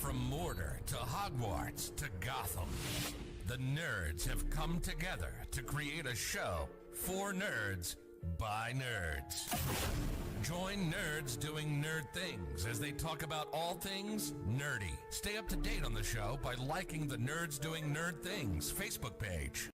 From Mordor to Hogwarts to Gotham, the nerds have come together to create a show for nerds by nerds. Join nerds doing nerd things as they talk about all things nerdy. Stay up to date on the show by liking the Nerds Doing Nerd Things Facebook page.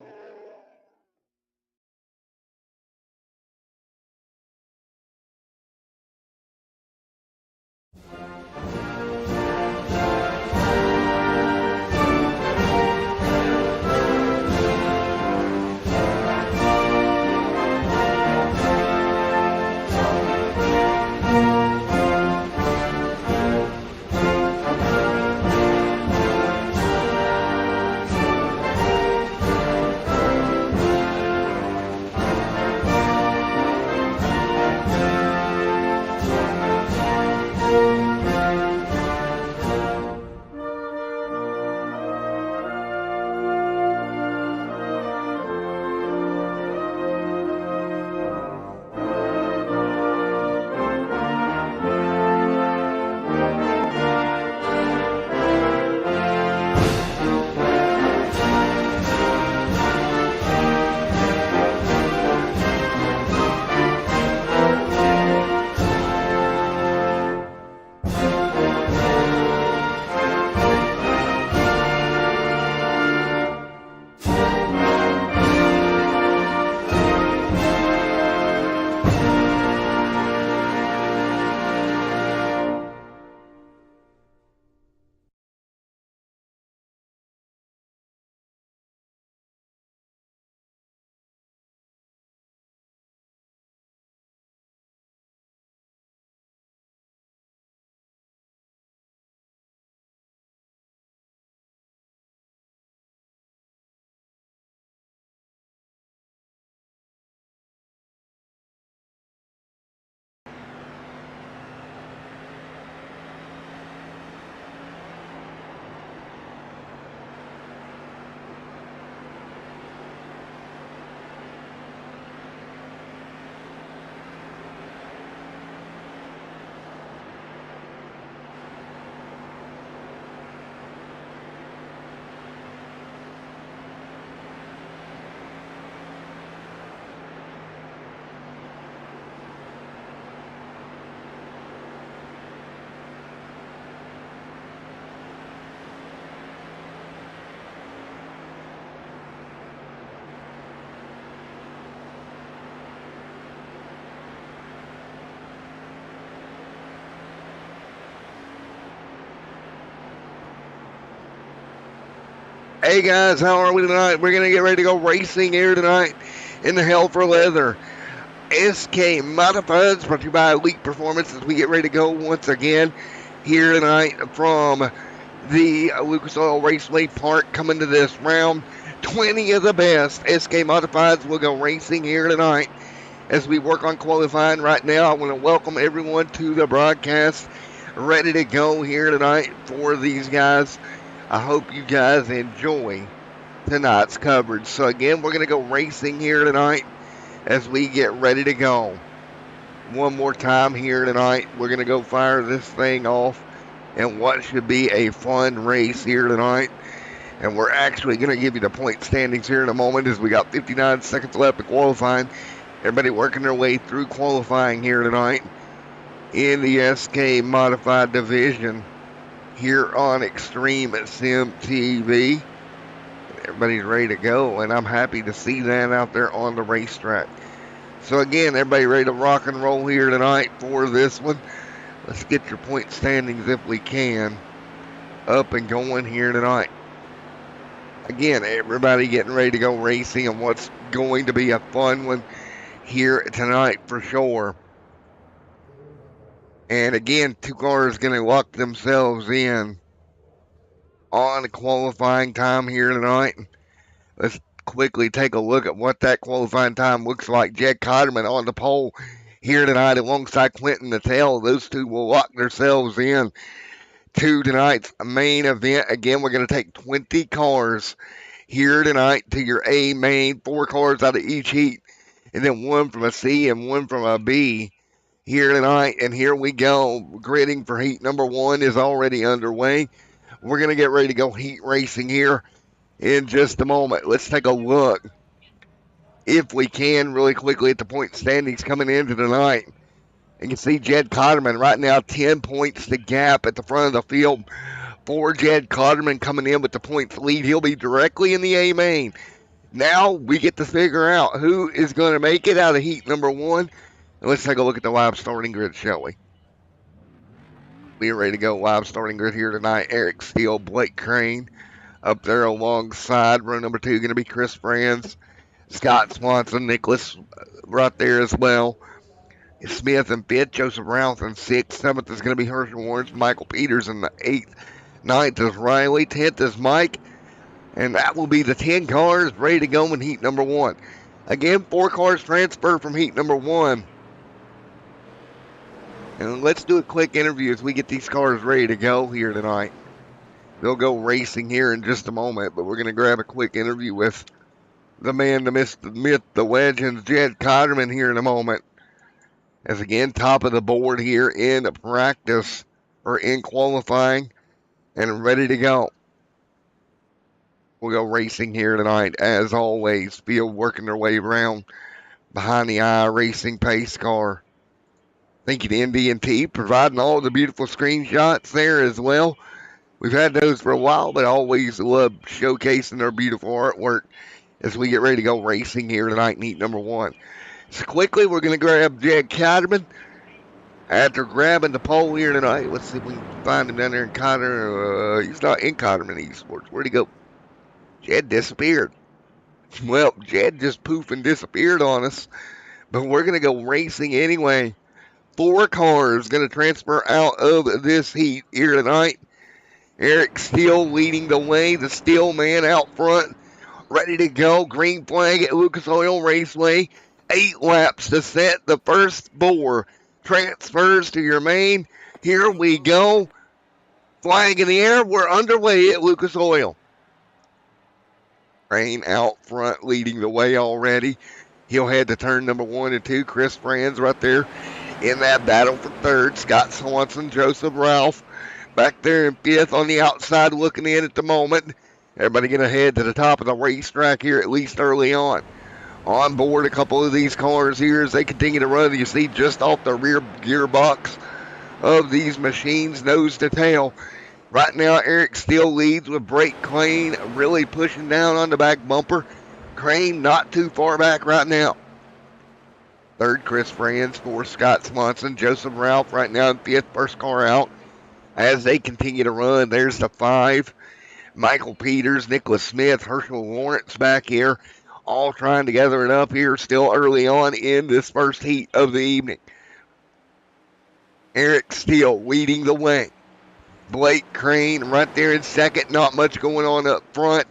Hey guys, how are we tonight? We're going to get ready to go racing here tonight in the Hell for Leather SK Modifieds, brought to you by Elite Performance, as we get ready to go once again here tonight from the Lucas Oil Raceway Park, coming to this round 20 of the best. SK Modifieds will go racing here tonight as we work on qualifying right now. I want to welcome everyone to the broadcast, ready to go here tonight for these guys. I hope you guys enjoy tonight's coverage. So again, we're going to go racing here tonight as we get ready to go. One more time here tonight, we're going to go fire this thing off in what should be a fun race here tonight. And we're actually going to give you the point standings here in a moment, as we got 59 seconds left of qualifying. Everybody working their way through qualifying here tonight in the SK Modified Division here on Extreme Sim TV. Everybody's ready to go, and I'm happy to see that out there on the racetrack. So again, everybody ready to rock and roll here tonight for this one. Let's get your point standings, if we can, up and going here tonight. Again, everybody getting ready to go racing, and what's going to be a fun one here tonight for sure. And again, two cars going to lock themselves in on qualifying time here tonight. Let's quickly take a look at what that qualifying time looks like. Jed Cotterman on the pole here tonight alongside Quentin Nattell. Those two will lock themselves in to tonight's main event. Again, we're going to take 20 cars here tonight to your A main, 4 cars out of each heat, and then 1 from a C and 1 from a B here tonight. And here we go. Gridding for heat number 1 is already underway. We're going to get ready to go heat racing here in just a moment. Let's take a look, if we can, really quickly at the point standings coming into tonight. You can see Jed Cotterman right now 10 points the gap at the front of the field for Jed Cotterman coming in with the points lead. He'll be directly in the A main. Now we get to figure out who is going to make it out of heat number one. And let's take a look at the live starting grid, shall we? We are ready to go live starting grid here tonight. Eric Steele, Blake Crane up there alongside. Row number two going to be Chris Franz, Scott Swanson, Nicholas right there as well. Smith in fifth, Joseph Routh in sixth. Seventh is going to be Herschel Warrens, Michael Peters in the eighth. Ninth is Riley. 10th is Mike. And that will be the 10 cars ready to go in heat number one. Again, 4 cars transfer from heat number one. And let's do a quick interview as we get these cars ready to go here tonight. They'll go racing here in just a moment, but we're going to grab a quick interview with the man, the myth, the legend, Jed Cotterman here in a moment. As again, top of the board here in practice or in qualifying and ready to go. We'll go racing here tonight as always. Field working their way around behind the iRacing pace car. Thank you to ND&T providing all the beautiful screenshots there as well. We've had those for a while, but always love showcasing their beautiful artwork as we get ready to go racing here tonight in heat number one. So quickly, we're going to grab Jed Cotterman. After grabbing the pole here tonight, let's see if we can find him down there in Cotter. He's not in Cotterman Esports. Where'd he go? Jed disappeared. Well, Jed just poof and disappeared on us. But we're going to go racing anyway. 4 cars going to transfer out of this heat here tonight. Eric Steele leading the way. The Steel man out front. Ready to go. Green flag at Lucas Oil Raceway. 8 laps to set. The first 4 transfers to your main. Here we go. Flag in the air. We're underway at Lucas Oil. Crane out front leading the way already. He'll head to turn number 1 and 2. Chris Franz right there in that battle for third. Scott Swanson, Joseph Ralph back there in fifth on the outside looking in at the moment. Everybody going to head to the top of the racetrack here at least early on. On board a couple of these cars here as they continue to run. You see just off the rear gearbox of these machines, nose to tail. Right now, Eric Steele leads with Blake Crane really pushing down on the back bumper. Crane not too far back right now. Third, Chris Franz. Fourth, Scott Swanson. Joseph Ralph right now in fifth, first car out. As they continue to run, there's the 5. Michael Peters, Nicholas Smith, Herschel Lawrence back here, all trying to gather it up here still early on in this first heat of the evening. Eric Steele leading the way. Blake Crane right there in second. Not much going on up front.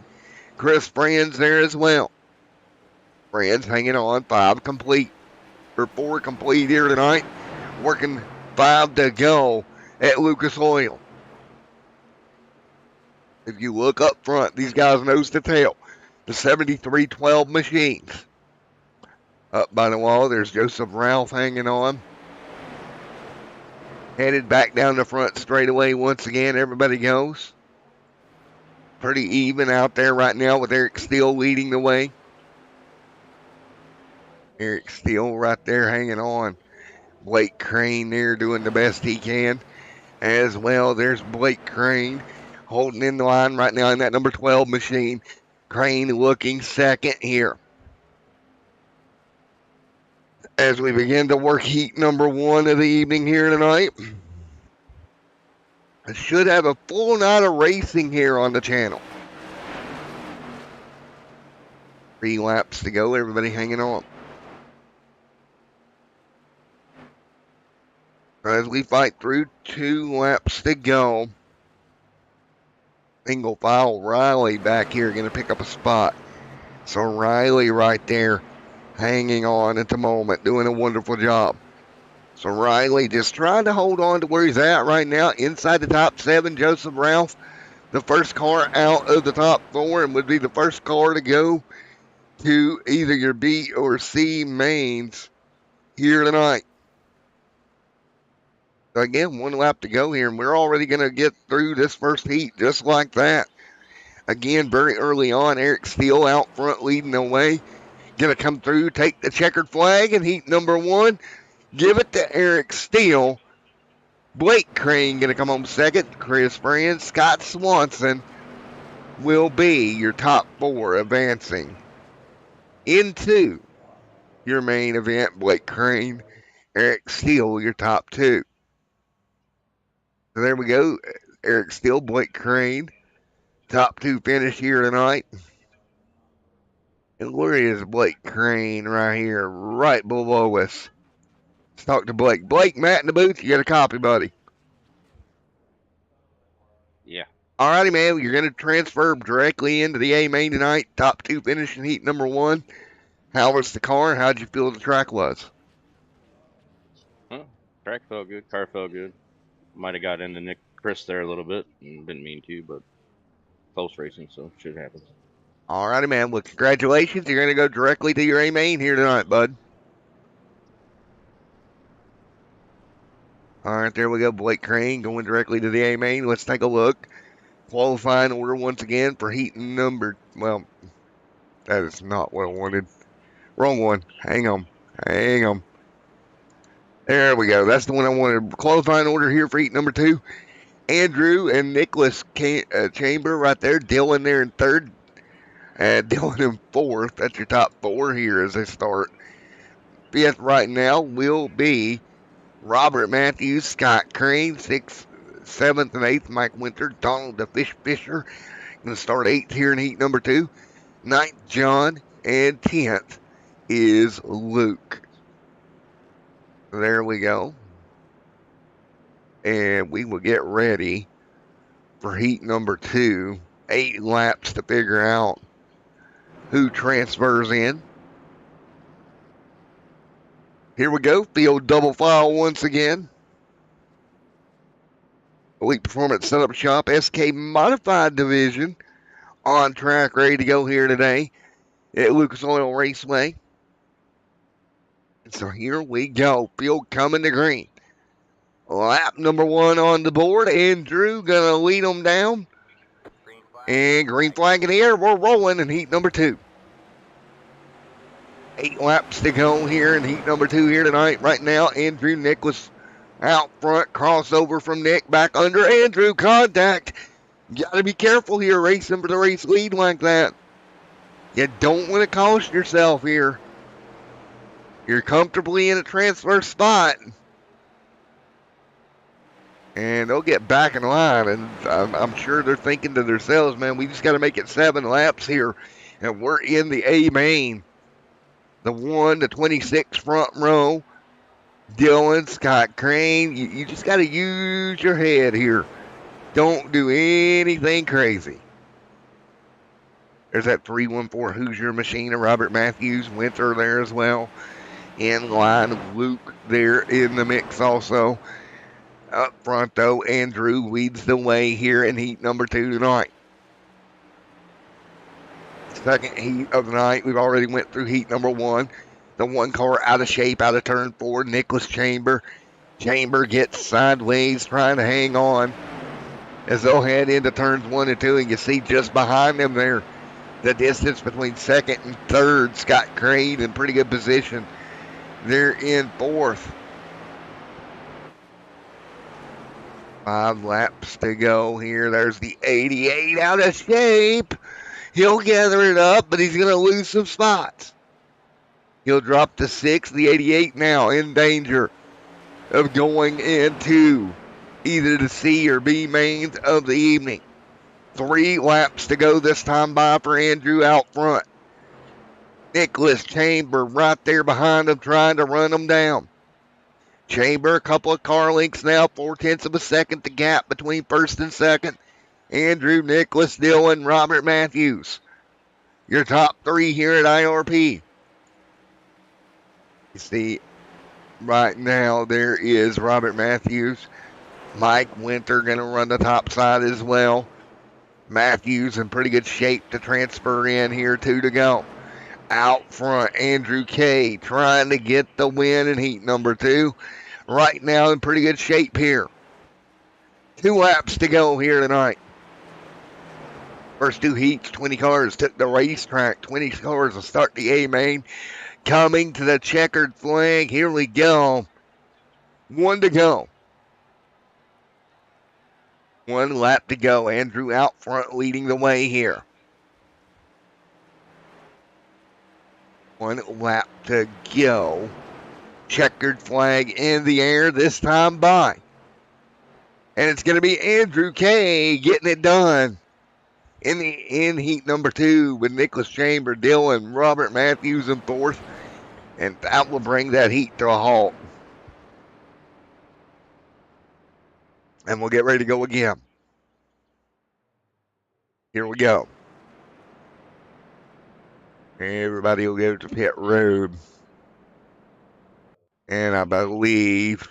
Chris Franz there as well. Franz hanging on. 5 complete. Or 4 complete here tonight. Working 5 to go at Lucas Oil. If you look up front, these guys nose to tail. The 7312 machines. Up by the wall, there's Joseph Ralph hanging on. Headed back down the front straightaway once again. Everybody goes. Pretty even out there right now with Eric Steele leading the way. Eric Steele right there hanging on. Blake Crane there doing the best he can. As well, there's Blake Crane holding in the line right now in that number 12 machine. Crane looking second here. As we begin to work heat number 1 of the evening here tonight. I should have a full night of racing here on the channel. 3 laps to go. Everybody hanging on. As we fight through 2 laps to go. Single file Riley back here going to pick up a spot. So Riley right there hanging on at the moment, doing a wonderful job. So Riley just trying to hold on to where he's at right now. Inside the top 7, Joseph Ralph, the first car out of the top 4 and would be the first car to go to either your B or C mains here tonight. Again, one lap to go here, and we're already going to get through this first heat just like that. Again, very early on, Eric Steele out front leading the way. Going to come through, take the checkered flag in heat number 1. Give it to Eric Steele. Blake Crane going to come home second. Chris Brand, Scott Swanson will be your top 4 advancing into your main event. Blake Crane, Eric Steele, your top 2. So there we go. Eric Steele, Blake Crane, top 2 finish here tonight. And where is Blake Crane? Right here, right below us. Let's talk to Blake. Blake, Matt in the booth, you got a copy, buddy? Yeah. Alrighty, man. You're going to transfer directly into the A main tonight. Top 2 finish in heat number 1. How was the car? How'd you feel the track was? Track felt good. Car felt good. Might have got into Chris there a little bit. Didn't mean to, but close racing, so shit happens. Alrighty, man. Well, congratulations. You're going to go directly to your A main here tonight, bud. All right, there we go. Blake Crane going directly to the A main. Let's take a look. Qualifying order once again for heat number. Well, that is not what I wanted. Wrong one. Hang on. There we go. That's the one I wanted. Qualifying order here for heat number 2. Andrew and Nicholas Chamber right there. Dylan there in 3rd. Dylan in 4th. That's your top 4 here as they start. 5th right now will be Robert Matthews, Scott Crane, 6th, 7th, and 8th, Mike Winter, Donald the Fish Fisher, going to start 8th here in heat number 2. 9th, John, and 10th is Luke. There we go. And we will get ready for heat number 2. 8 laps to figure out who transfers in. Here we go. Field double file once again. Elite Performance Setup Shop, SK Modified Division. On track, ready to go here today at Lucas Oil Raceway. And so here we go. Field coming to green. Lap number 1 on the board. Andrew going to lead them down. And green flag in the air. We're rolling in heat number 2. 8 laps to go here in heat number 2 here tonight. Right now, Andrew Nicholas out front. Crossover from Nick. Back under Andrew. Contact. You got to be careful here racing for the race lead like that. You don't want to cost yourself here. You're comfortably in a transfer spot. And they'll get back in line. And I'm sure they're thinking to themselves, man, we just got to make it 7 laps here. And we're in the A main. The 1 to 26 front row. Dylan, Scott Crane. You just got to use your head here. Don't do anything crazy. There's that 314 Hoosier machine of Robert Matthews. Winter there as well. In line of Luke there in the mix also. Up front, though, Andrew leads the way here in heat number 2 tonight. Second heat of the night. We've already went through heat number 1. The 1 car out of shape, out of turn 4. Nicholas Chamber. Chamber gets sideways, trying to hang on as they'll head into turns 1 and 2. And you see just behind them there the distance between 2nd and 3rd. Scott Crane in pretty good position. They're in 4th. 5 laps to go here. There's the 88 out of shape. He'll gather it up, but he's going to lose some spots. He'll drop to 6. The 88 now in danger of going into either the C or B mains of the evening. 3 laps to go this time by for Andrew out front. Nicholas Chamber right there behind him trying to run him down. Chamber, a couple of car lengths now, 0.4 of a second, the gap between 1st and 2nd. Andrew, Nicholas, Dylan, Robert Matthews. Your top 3 here at IRP. You see, right now there is Robert Matthews. Mike Winter going to run the top side as well. Matthews in pretty good shape to transfer in here, 2 to go. Out front, Andrew K. trying to get the win in heat number 2. right now in pretty good shape here. 2 laps to go here tonight. First 2 heats, 20 cars took the racetrack. 20 cars will start the A main. Coming to the checkered flag. Here we go. 1 to go. 1 lap to go. Andrew out front leading the way here. 1 lap to go. Checkered flag in the air, this time by. And it's going to be Andrew Kay getting it done in heat number 2 with Nicholas Chamber, Dylan, Robert Matthews in 4th. And that will bring that heat to a halt. And we'll get ready to go again. Here we go. Everybody will go to pit road. And I believe,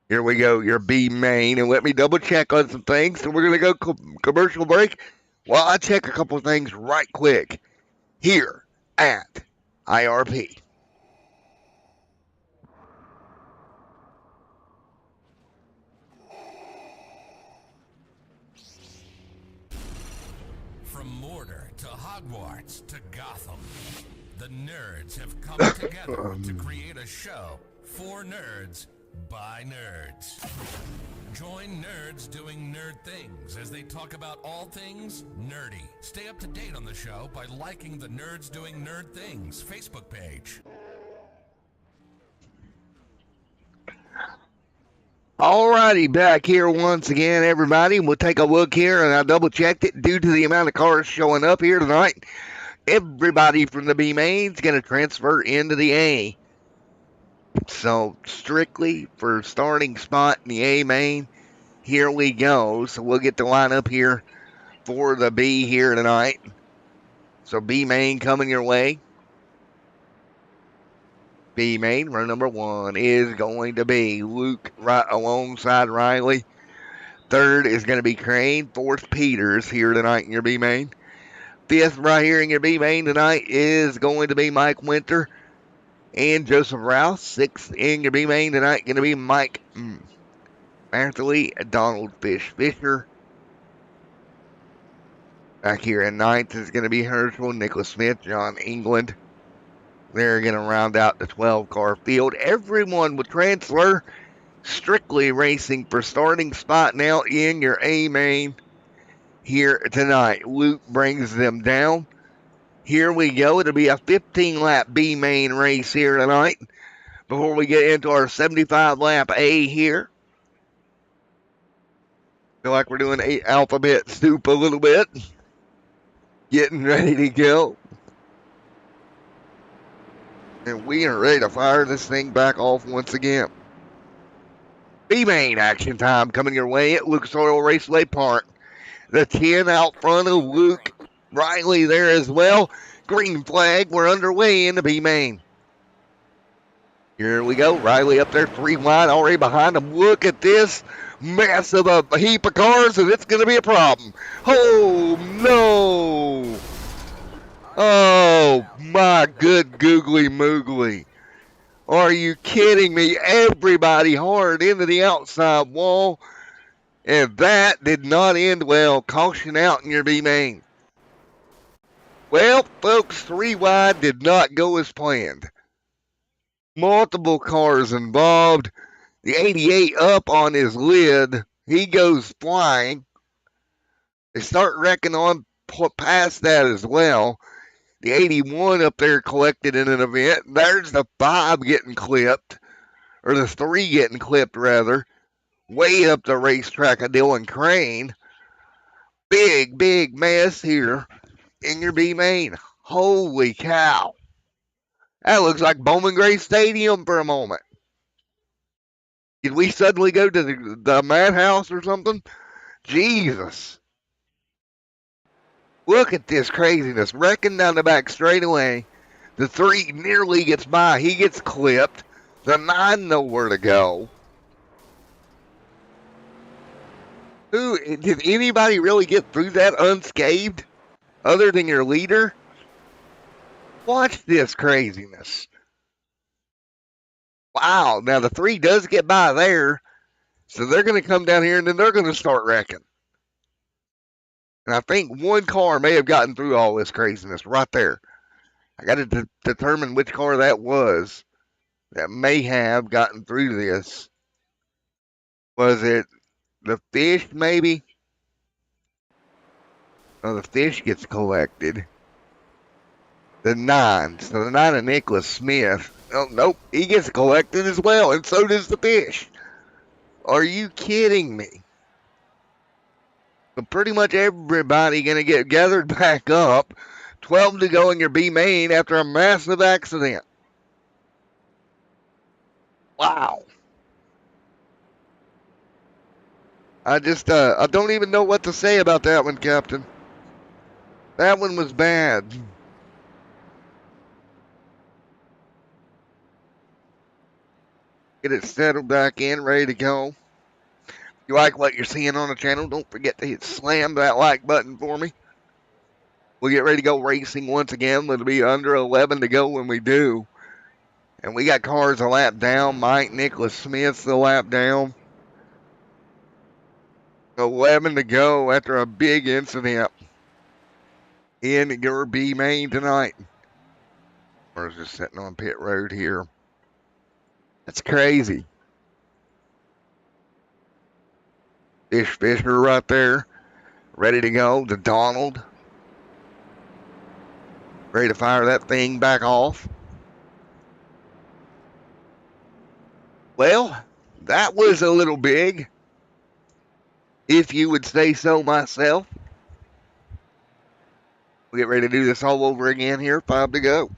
here we go, your B main. And let me double check on some things. So we're going to go commercial break while I check a couple of things right quick here at IRP. From Mordor to Hogwarts to Gotham, the nerds have come together to create a show for nerds by nerds. Join nerds doing nerd things as they talk about all things nerdy. Stay up to date on the show by liking the Nerds Doing Nerd Things Facebook page. Alrighty, back here once again, everybody. We'll take a look here, and I double-checked it due to the amount of cars showing up here tonight. Everybody from the B main is going to transfer into the A. So, strictly for starting spot in the A main, here we go. So, we'll get the lineup here for the B here tonight. So, B main coming your way. B main, run number 1 is going to be Luke right alongside Riley. 3rd is going to be Crane. 4th, Peters here tonight in your B main. 5th right here in your B main tonight is going to be Mike Winter and Joseph Rouse. 6th in your B main tonight going to be Mike Matherly, Donald Fisher. Back here in 9th is going to be Herschel, Nicholas Smith, John England. They're going to round out the 12-car field. Everyone will transfer. Strictly racing for starting spot now in your A main here tonight. Luke brings them down. Here we go. It'll be a 15-lap B main race here tonight before we get into our 75-lap A here. Feel like we're doing alphabet soup a little bit. Getting ready to go. And we are ready to fire this thing back off once again. B-main action time coming your way at Lucas Oil Raceway Park. The 10 out front of Luke Riley there as well. Green flag, we're underway in the B-main. Here we go, Riley up there 3 wide, already behind him. Look at this mess of a heap of cars, and it's going to be a problem. Oh, no. Oh, my good googly moogly. Are you kidding me? Everybody hard into the outside wall. And that did not end well. Caution out in your B main. Well, folks, 3 wide did not go as planned. Multiple cars involved. The 88 up on his lid. He goes flying. They start wrecking on past that as well. The 81 up there collected in an event. There's the 5 getting clipped. Or the 3 getting clipped, rather. Way up the racetrack of Dylan Crane. Big, big mess here in your B main. Holy cow. That looks like Bowman Gray Stadium for a moment. Did we suddenly go to the madhouse or something? Jesus. Look at this craziness. Wrecking down the back straightaway. The 3 nearly gets by. He gets clipped. The 9 nowhere to go. Did anybody really get through that unscathed other than your leader? Watch this craziness. Wow. Now the 3 does get by there. So they're going to come down here and then they're going to start wrecking. And I think one car may have gotten through all this craziness right there. I got to determine which car that was that may have gotten through this. Was it the fish, maybe? No, the fish gets collected. The 9. So the 9 of Nicholas Smith. Oh, nope. He gets collected as well, and so does the fish. Are you kidding me? So pretty much everybody going to get gathered back up. 12 to go in your B main after a massive accident. Wow. I don't even know what to say about that one, Captain. That one was bad. Get it settled back in, ready to go. If you like what you're seeing on the channel, don't forget to slam that like button for me. We'll get ready to go racing once again. It'll be under 11 to go when we do. And we got cars a lap down. Mike Nicholas Smith's a lap down. 11 to go after a big incident in your B main tonight. We're just sitting on pit road here. That's crazy. Fisher right there, ready to go. The Donald, ready to fire that thing back off. Well, that was a little big, if you would say so myself. We'll get ready to do this all over again here. 5 to go.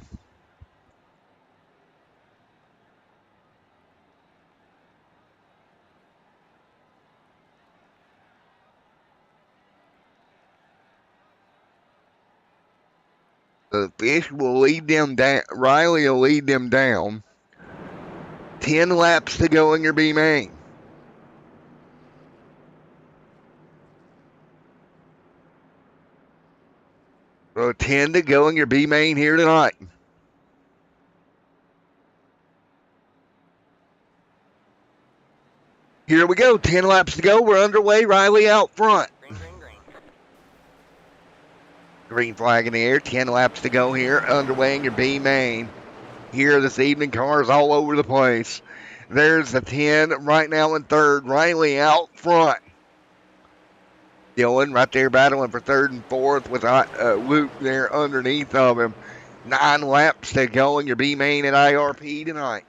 The fish will lead them down. Riley will lead them down. 10 laps to go in your B main. So 10 to go in your B main here tonight. Here we go. 10 laps to go. We're underway. Riley out front. Green flag in the air. 10 laps to go here. Underway in your B main. Here this evening, cars all over the place. There's the 10 right now in third. Riley out front. Dylan right there battling for third and fourth with Luke there underneath of him. 9 laps to go in your B main at IRP tonight.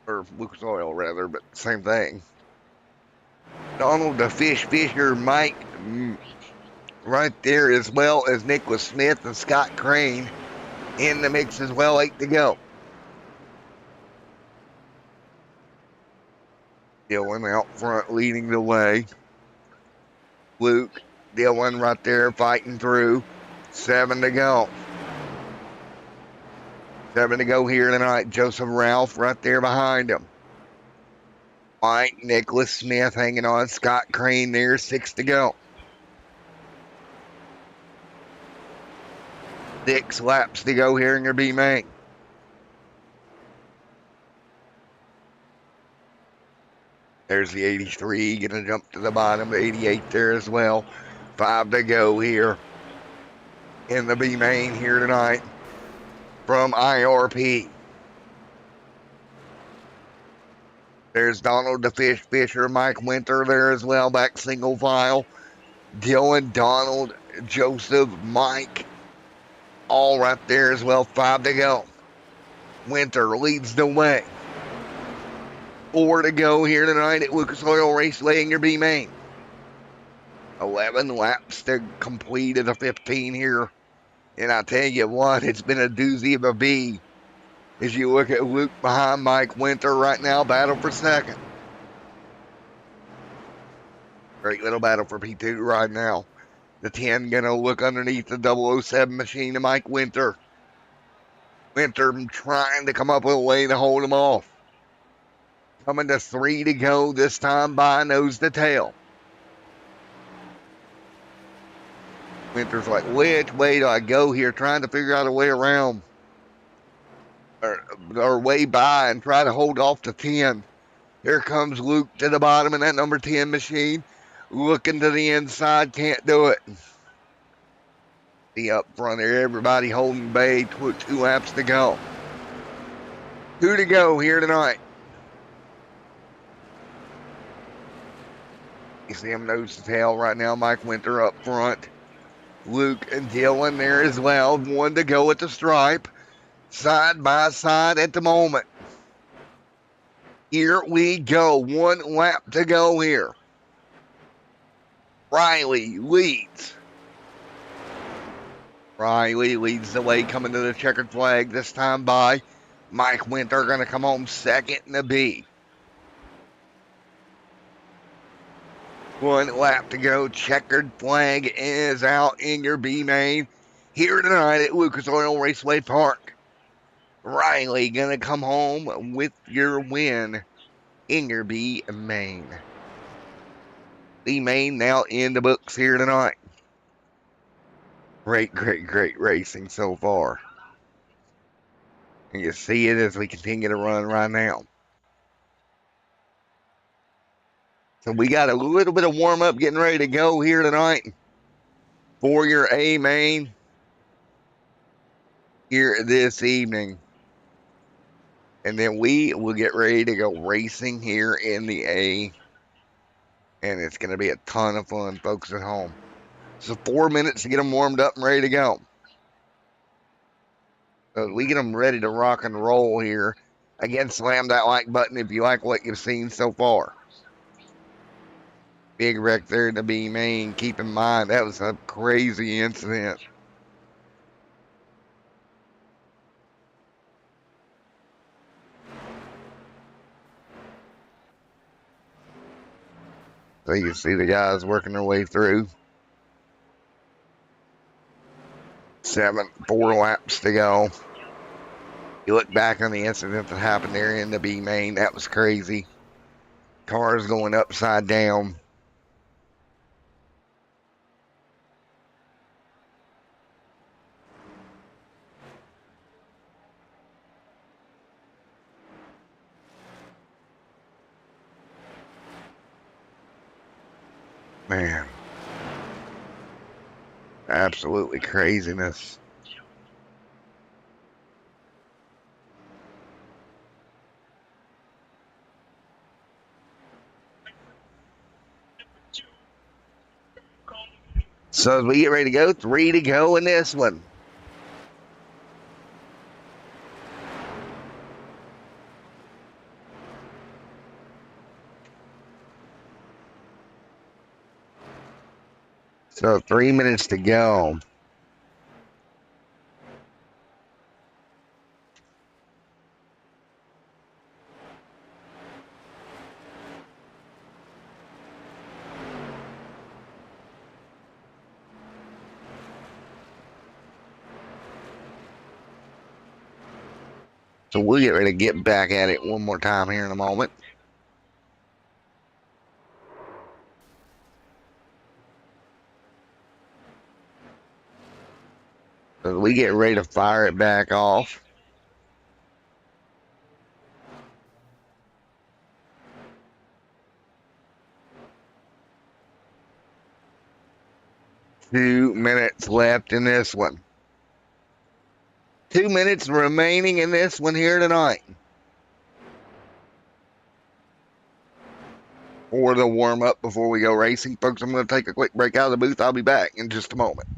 Or Lucas Oil, rather, but same thing. Donald the Fish Fisher, Mike right there, as well as Nicholas Smith and Scott Crane in the mix as well. 8 to go. Dylan out front leading the way. Luke, Dylan right there fighting through. 7 to go. 7 to go here tonight. Joseph Ralph right there behind him. Mike Nicholas Smith hanging on. Scott Crane there. 6 to go. 6 laps to go here in your B main. There's the 83, going to jump to the bottom. The 88 there as well. 5 to go here in the B main here tonight from IRP. There's Donald the Fish Fisher, Mike Winter there as well, back single file. Dylan, Donald, Joseph, Mike, all right there as well. 5 to go. Winter leads the way. 4 to go here tonight at Lucas Oil Raceway in your B main. 11 laps to complete at the 15 here. And I tell you what, it's been a doozy of a B. As you look at Luke behind Mike Winter right now, battle for second. Great little battle for P2 right now. The 10 going to look underneath the 007 machine of Mike Winter. Winter trying to come up with a way to hold him off. Coming to 3 to go this time by nose to tail. Winter's like, which way do I go here? Trying to figure out a way around. are way by and try to hold off to 10. Here comes Luke to the bottom in that number 10 machine. Looking to the inside, can't do it. The up front there, everybody holding bay, 2 laps to go. 2 to go here tonight. You see him nose to tail right now. Mike Winter up front. Luke and Dylan there as well. 1 to go at the stripe. Side by side at the moment. Here we go. 1 lap to go here. Riley leads. Riley leads the way coming to the checkered flag this time by Mike Winter. Going to come home second in the B. 1 lap to go. Checkered flag is out in your B main here tonight at Lucas Oil Raceway Park. Riley going to come home with your win in your B main. B main now in the books here tonight. Great racing so far. And you see it as we continue to run right now. So we got a little bit of warm up getting ready to go here tonight for your A main here this evening. And then we will get ready to go racing here in the A. And it's going to be a ton of fun, folks at home. So 4 minutes to get them warmed up and ready to go. So we get them ready to rock and roll here. Again, slam that like button if you like what you've seen so far. Big wreck there to be main. Keep in mind, that was a crazy incident. So you see the guys working their way through. 4 laps to go. You look back on the incident that happened there in the B main. That was crazy. Cars going upside down. Man. Absolutely craziness. So as we get ready to go, 3 to go in this one. So 3 minutes to go. So we'll get ready to get back at it one more time here in a moment. So we get ready to fire it back off. Two minutes left in this one. 2 minutes remaining in this one here tonight. For the warm-up before we go racing. Folks, I'm going to take a quick break out of the booth. I'll be back in just a moment.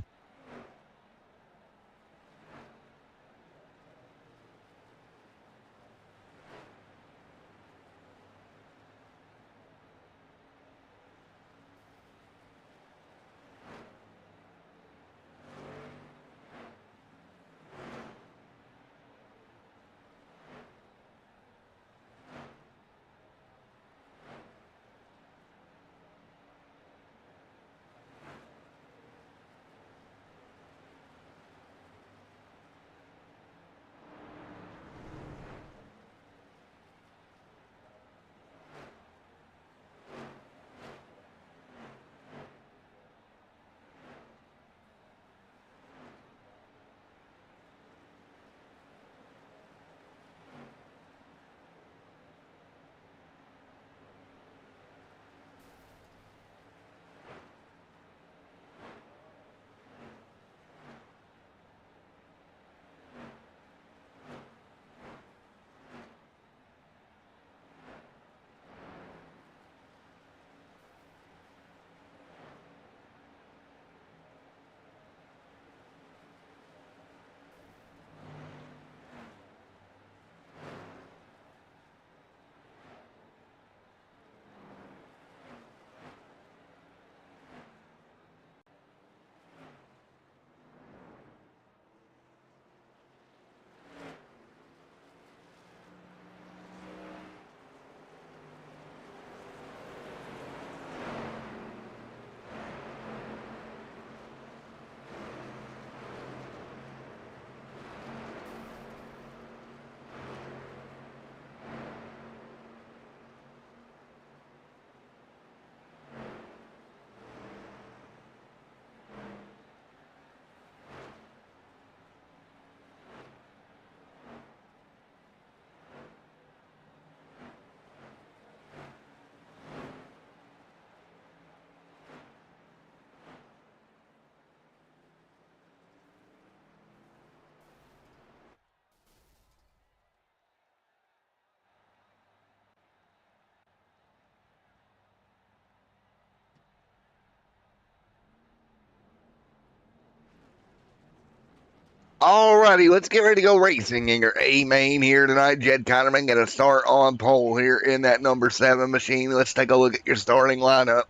Alrighty, let's get ready to go racing in your A main here tonight. Jed Connerman going to start on pole here in that number 7 machine. Let's take a look at your starting lineup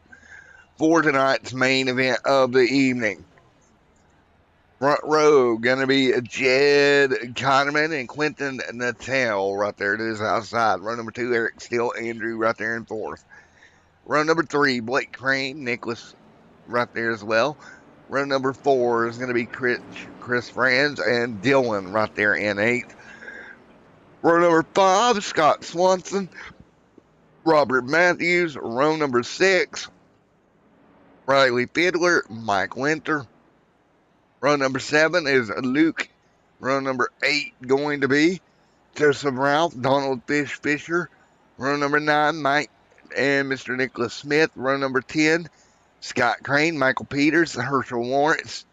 for tonight's main event of the evening. Front row going to be Jed Connerman and Quentin Natel right there to his outside. Row number 2, Eric Steele, Andrew right there in 4th. Row number 3, Blake Crane, Nicholas right there as well. Row number 4 is going to be Chris Franz and Dylan right there in 8th. Row number 5, Scott Swanson, Robert Matthews. Row number 6, Riley Fiedler, Mike Winter. Row number 7 is Luke. Row number 8 going to be Joseph Ralph, Donald Fisher. Row number 9, Mike and Mr. Nicholas Smith. Row number 10, Scott Crane, Michael Peters, Herschel Lawrence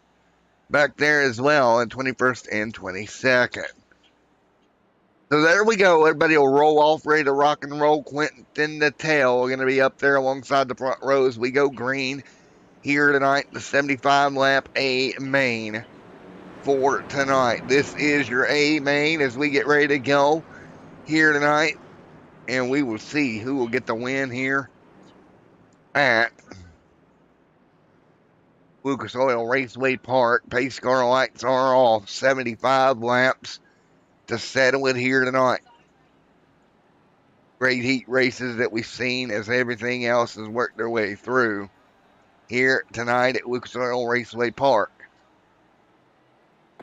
back there as well in 21st and 22nd. So there we go. Everybody will roll off, ready to rock and roll. Quentin Natel going to be up there alongside the front rows. We go green here tonight, the 75 lap A main for tonight. This is your A main as we get ready to go here tonight. And we will see who will get the win here at Lucas Oil Raceway Park. Pace car lights are off. 75 laps to settle it here tonight. Great heat races that we've seen as everything else has worked their way through here tonight at Lucas Oil Raceway Park.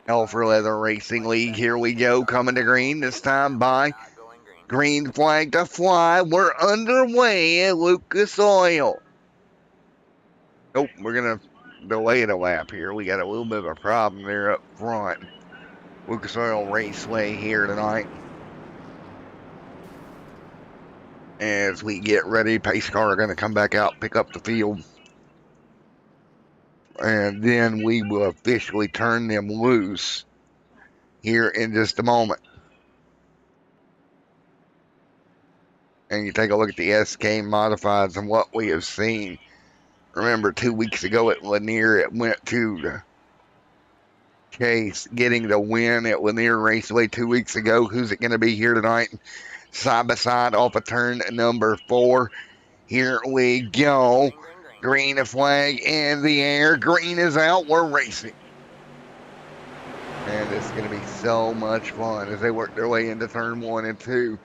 Hell for Leather Racing League. Here we go, coming to green this time by green flag to fly. We're underway at Lucas Oil. Nope, we're going to delay it a lap here. We got a little bit of a problem there up front. Lucas Oil Raceway here tonight. As we get ready, pace car are going to come back out, pick up the field. And then we will officially turn them loose here in just a moment. And you take a look at the SK modifieds and what we have seen. Remember, 2 weeks ago at Lanier, it went to Chase getting the win at Lanier Raceway 2 weeks ago. Who's it going to be here tonight? Side by side off of turn number 4. Here we go. Green flag in the air. Green is out. We're racing. And it's going to be so much fun as they work their way into turn 1 and 2.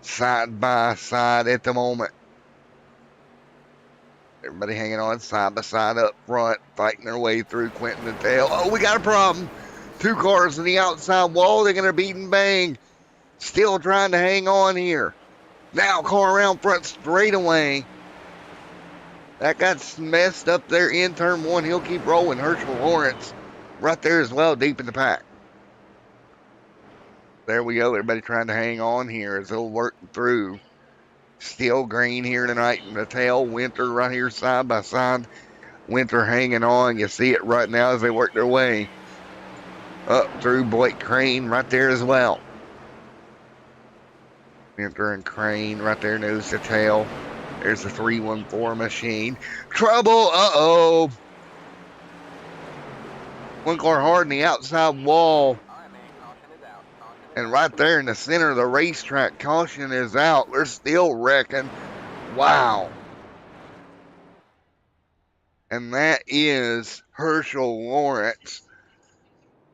Side by side at the moment. Everybody hanging on side by side up front, fighting their way through Quentin and Tail. Oh, we got a problem. 2 cars in the outside wall. They're going to beat and bang. Still trying to hang on here. Now car around front straight away. That got messed up there in turn 1. He'll keep rolling. Herschel Lawrence right there as well, deep in the pack. There we go. Everybody trying to hang on here as they'll work through. Still green here tonight in the tail. Winter right here side by side. Winter hanging on. You see it right now as they work their way up through Blake Crane right there as well. Winter and Crane right there, nose to tail. There's the 314 machine. Trouble. Uh-oh. One car hard in the outside wall. And right there in the center of the racetrack, caution is out. We're still wrecking. Wow. And that is Herschel Lawrence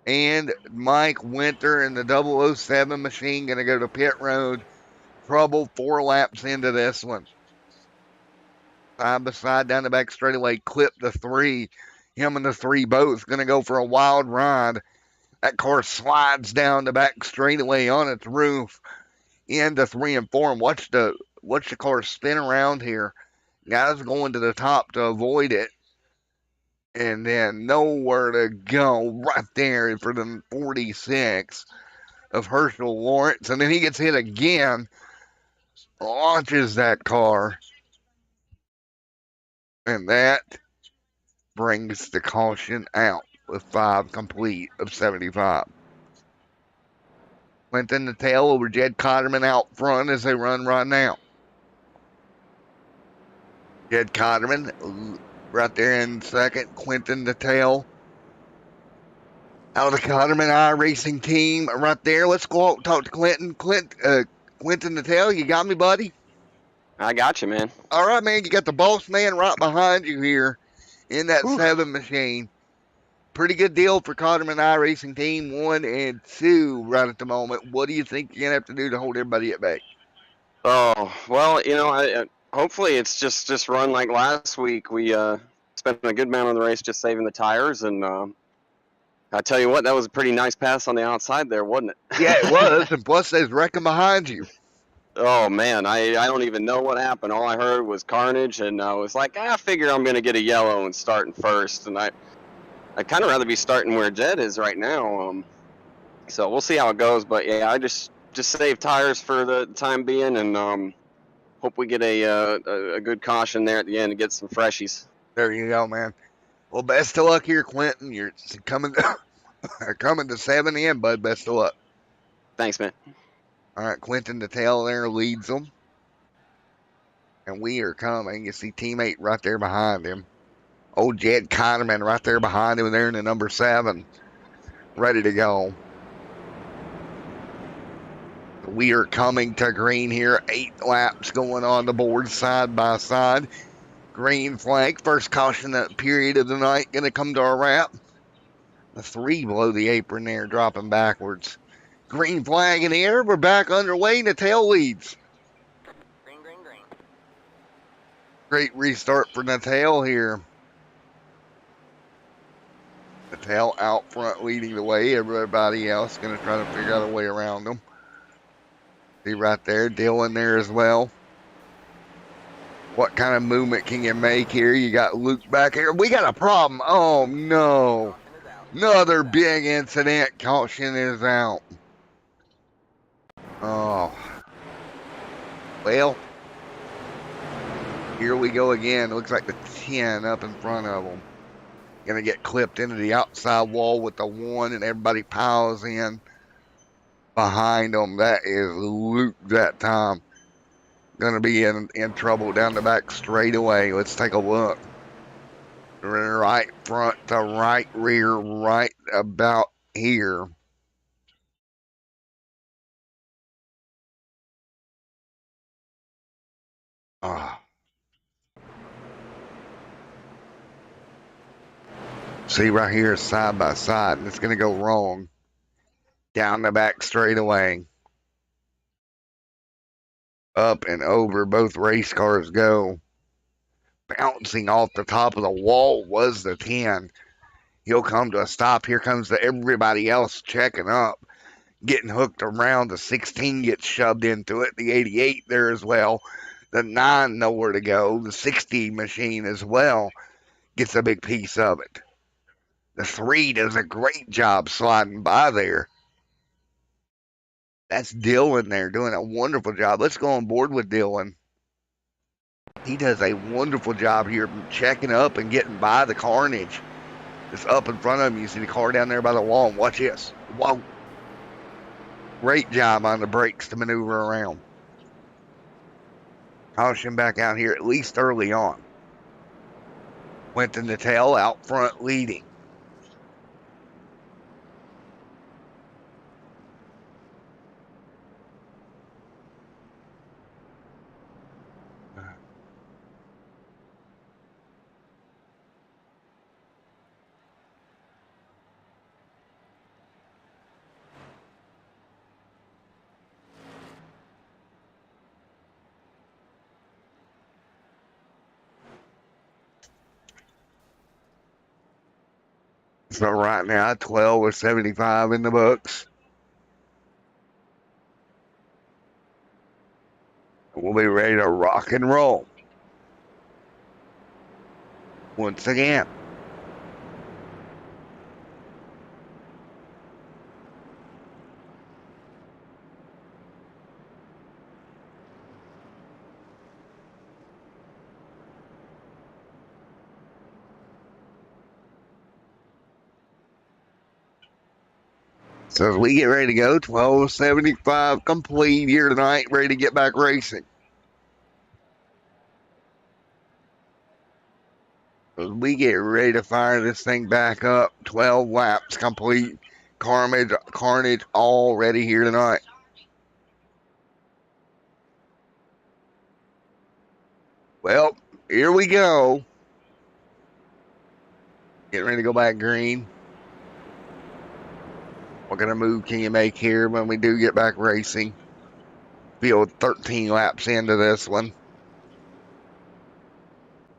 and Mike Winter in the 007 machine going to go to pit road. Trouble 4 laps into this one. Side by side down the back straightaway, clip the 3. Him and the 3 both going to go for a wild ride. That car slides down the back straightaway on its roof into 3 and 4. And watch the car spin around here. Guys going to the top to avoid it. And then nowhere to go right there for the 46 of Herschel Lawrence. And then he gets hit again. Launches that car. And that brings the caution out with 5 complete of 75. Quentin the tail over Jed Cotterman out front as they run right now. Jed Cotterman right there in second. Quentin the tail Out of the Cotterman iRacing team right there. Let's go out and talk to Quentin. Quentin Natal, you got me, buddy? I got you, man. All right, man. You got the boss man right behind you here in that Whew. 7 machine. Pretty good deal for Cotterman iRacing team 1 and 2 right at the moment. What do you think you're going to have to do to hold everybody at bay? Oh, well, hopefully it's just run like last week. We spent a good amount of the race just saving the tires, and I tell you what, that was a pretty nice pass on the outside there, wasn't it? Yeah, it was. And plus, there's wrecking behind you. Oh, man, I don't even know what happened. All I heard was carnage, and I was like, I figure I'm going to get a yellow and starting first, and I'd kind of rather be starting where Jed is right now. So we'll see how it goes, but yeah, I just save tires for the time being, and hope we get a good caution there at the end to get some freshies. There you go, man. Well, best of luck here, Quentin. You're coming to 7 in, bud. Best of luck. Thanks, man. All right, Quentin the tail there leads them. And we are coming. You see teammate right there behind him. Old Jed Kahneman right there behind him there in the number 7. Ready to go. We are coming to green here. 8 laps going on the board side by side. Green flag. First caution that period of the night. Going to come to our wrap. The 3 below the apron there dropping backwards. Green flag in the air. We're back underway. Natal leads. Green, green, green. Great restart for Natal here. Natal out front leading the way. Everybody else going to try to figure out a way around them. See right there. Dylan there as well. What kind of movement can you make here? You got Luke back here. We got a problem. Oh, no. Another big incident. Caution is out. Oh. Well, here we go again. It looks like the 10 up in front of them. Going to get clipped into the outside wall with the 1, and everybody piles in behind them. That is Luke that time. Going to be in trouble down the back straightaway. Let's take a look. Right front to right rear, right about here. See right here, side by side, and it's going to go wrong. Down the back straightaway. Up and over, both race cars go. Bouncing off the top of the wall was the 10. He'll come to a stop. Here comes everybody else checking up. Getting hooked around. The 16 gets shoved into it. The 88 there as well. The 9 nowhere to go. The 60 machine as well gets a big piece of it. The 3 does a great job sliding by there. That's Dylan there doing a wonderful job. Let's go on board with Dylan. He does a wonderful job here checking up and getting by the carnage. It's up in front of him. You see the car down there by the wall. And watch this. Whoa. Great job on the brakes to maneuver around. Caution back out here, at least early on. Went to the tail out front leading. So right now, 12 or 75 in the books. We'll be ready to rock and roll. Once again. So as we get ready to go, 12:75 complete here tonight, ready to get back racing. As we get ready to fire this thing back up, 12 laps complete Carnage already here tonight. Well, here we go. Getting ready to go back green. We're going to move Can You Make here when we do get back racing. Field 13 laps into this one.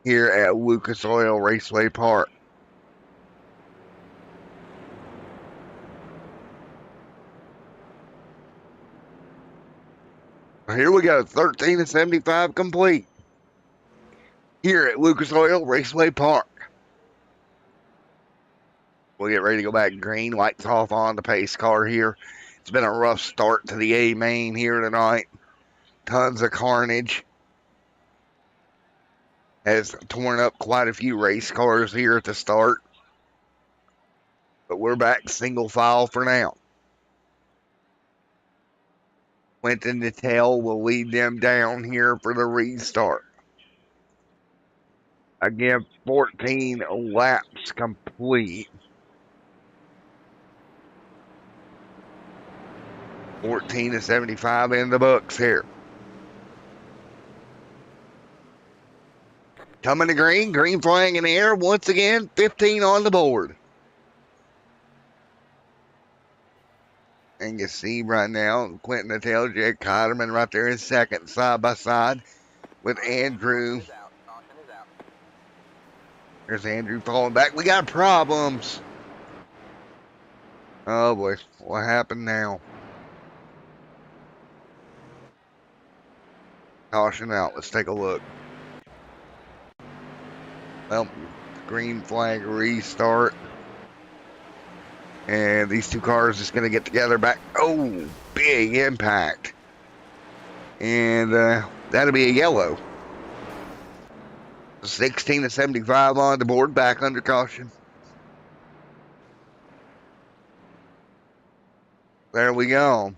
Here at Lucas Oil Raceway Park. Here we go, 13 to 75 complete. Here at Lucas Oil Raceway Park. We'll get ready to go back green. Lights off on the pace car here. It's been a rough start to the A main here tonight. Tons of carnage. Has torn up quite a few race cars here at the start. But we're back single file for now. Quentin Natal will lead them down here for the restart. Again, 14 laps complete. 14 to 75 in the books here. Coming to green, green flag in the air once again, 15 on the board. And you see right now, Quentin Natal, Jake Cotterman right there in second, side by side with Andrew. Caution is out. There's Andrew falling back. We got problems. Oh boy, what happened now? Caution out. Let's take a look. Well, green flag restart. And these two cars just going to get together back. Oh, big impact. And that'll be a yellow. 16 to 75 on the board, back under caution. There we go.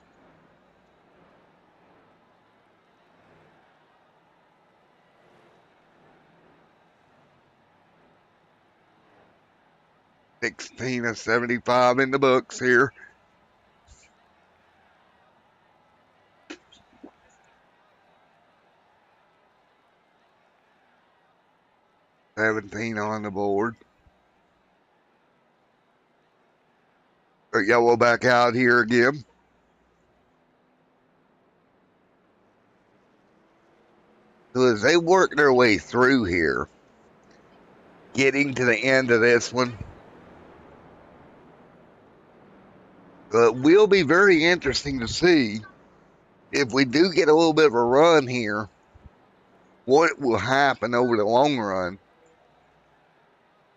$16 to 75 in the books here. $17 on the board. Yellow back out here again. So as they work their way through here, getting to the end of this one, will be very interesting to see if we do get a little bit of a run here, what will happen over the long run.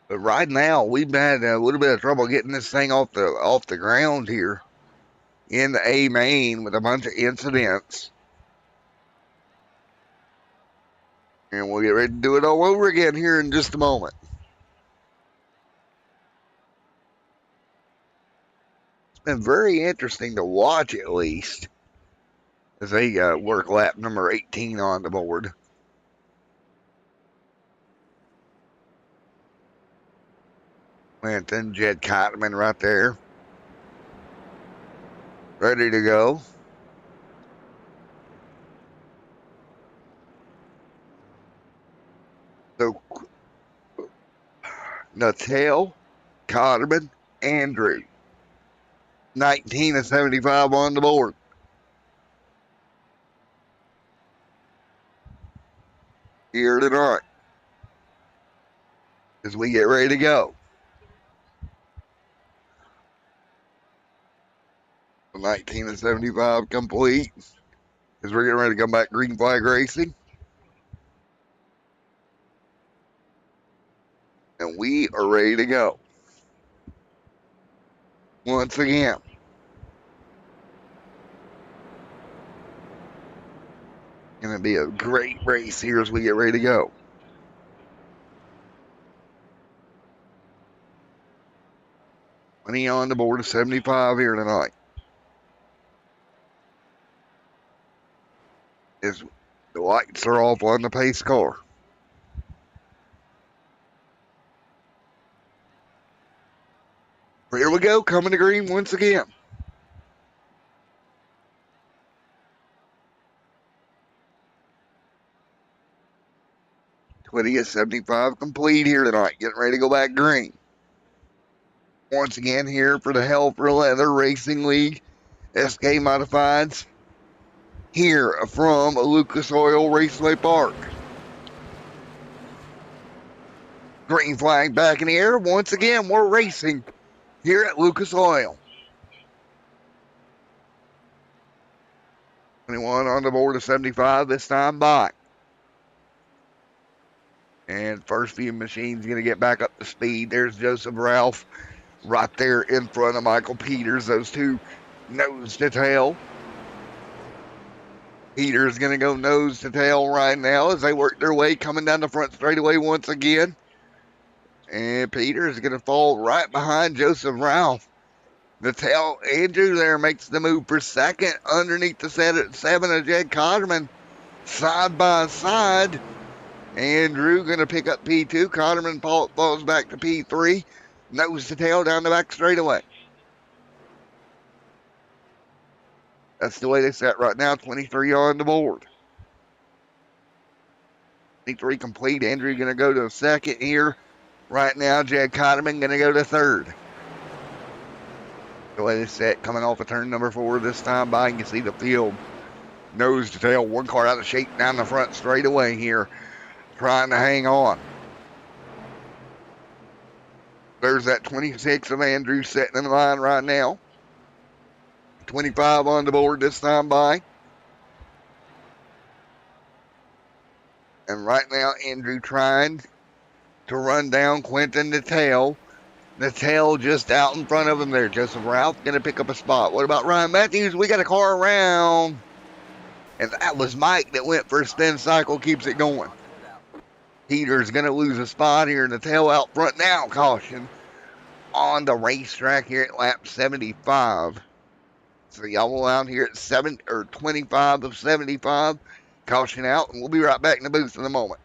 But right now, we've had a little bit of trouble getting this thing off the ground here in the A main with a bunch of incidents. And we'll get ready to do it all over again here in just a moment. It's been very interesting to watch, at least, as they work lap number 18 on the board. Clinton, Jed Cotman right there. Ready to go. So, Natal, Cotterman, Andrew. 19 to 75 on the board. Here tonight. As we get ready to go. 19 to 75 complete. As we're getting ready to come back green flag racing. And we are ready to go. Once again. Going to be a great race here as we get ready to go. Money on the board of 75 here tonight. As the lights are off on the pace car. Here we go, coming to green once again. Twitty at 75 complete here tonight. Getting ready to go back green. Once again here for the Hell for Leather Racing League SK Modifieds. Here from Lucas Oil Raceway Park. Green flag back in the air. Once again, we're racing here at Lucas Oil. 21 on the board of 75 this time by. And first few machines going to get back up to speed. There's Joseph Ralph right there in front of Michael Peters. Those two nose to tail. Peters going to go nose to tail right now as they work their way coming down the front straightaway once again. And Peters is going to fall right behind Joseph Ralph. The tail, Andrew there makes the move for second underneath the set at 7 of Jed Cotterman. Side by side. Andrew going to pick up P2. Cotterman falls back to P3. Nose to tail down the back straightaway. That's the way they set right now. 23 on the board. 23 complete. Andrew going to go to second here. Right now, Jed Cotterman going to go to third. The way they set coming off of turn number 4 this time by. You can see the field. Nose to tail. One car out of shape down the front straightaway here. Trying to hang on. There's that 26 of Andrew sitting in the line right now. 25 on the board this time by. And right now, Andrew trying to run down Quentin the tail. The tail just out in front of him there. Joseph Ralph going to pick up a spot. What about Ryan Matthews? We got a car around. And that was Mike that went for a spin cycle. Keeps it going. Peter's going to lose a spot here in the tail out front now. Caution on the racetrack here at lap 75. So y'all will out here at 25 of 75. Caution out, and we'll be right back in the booth in a moment.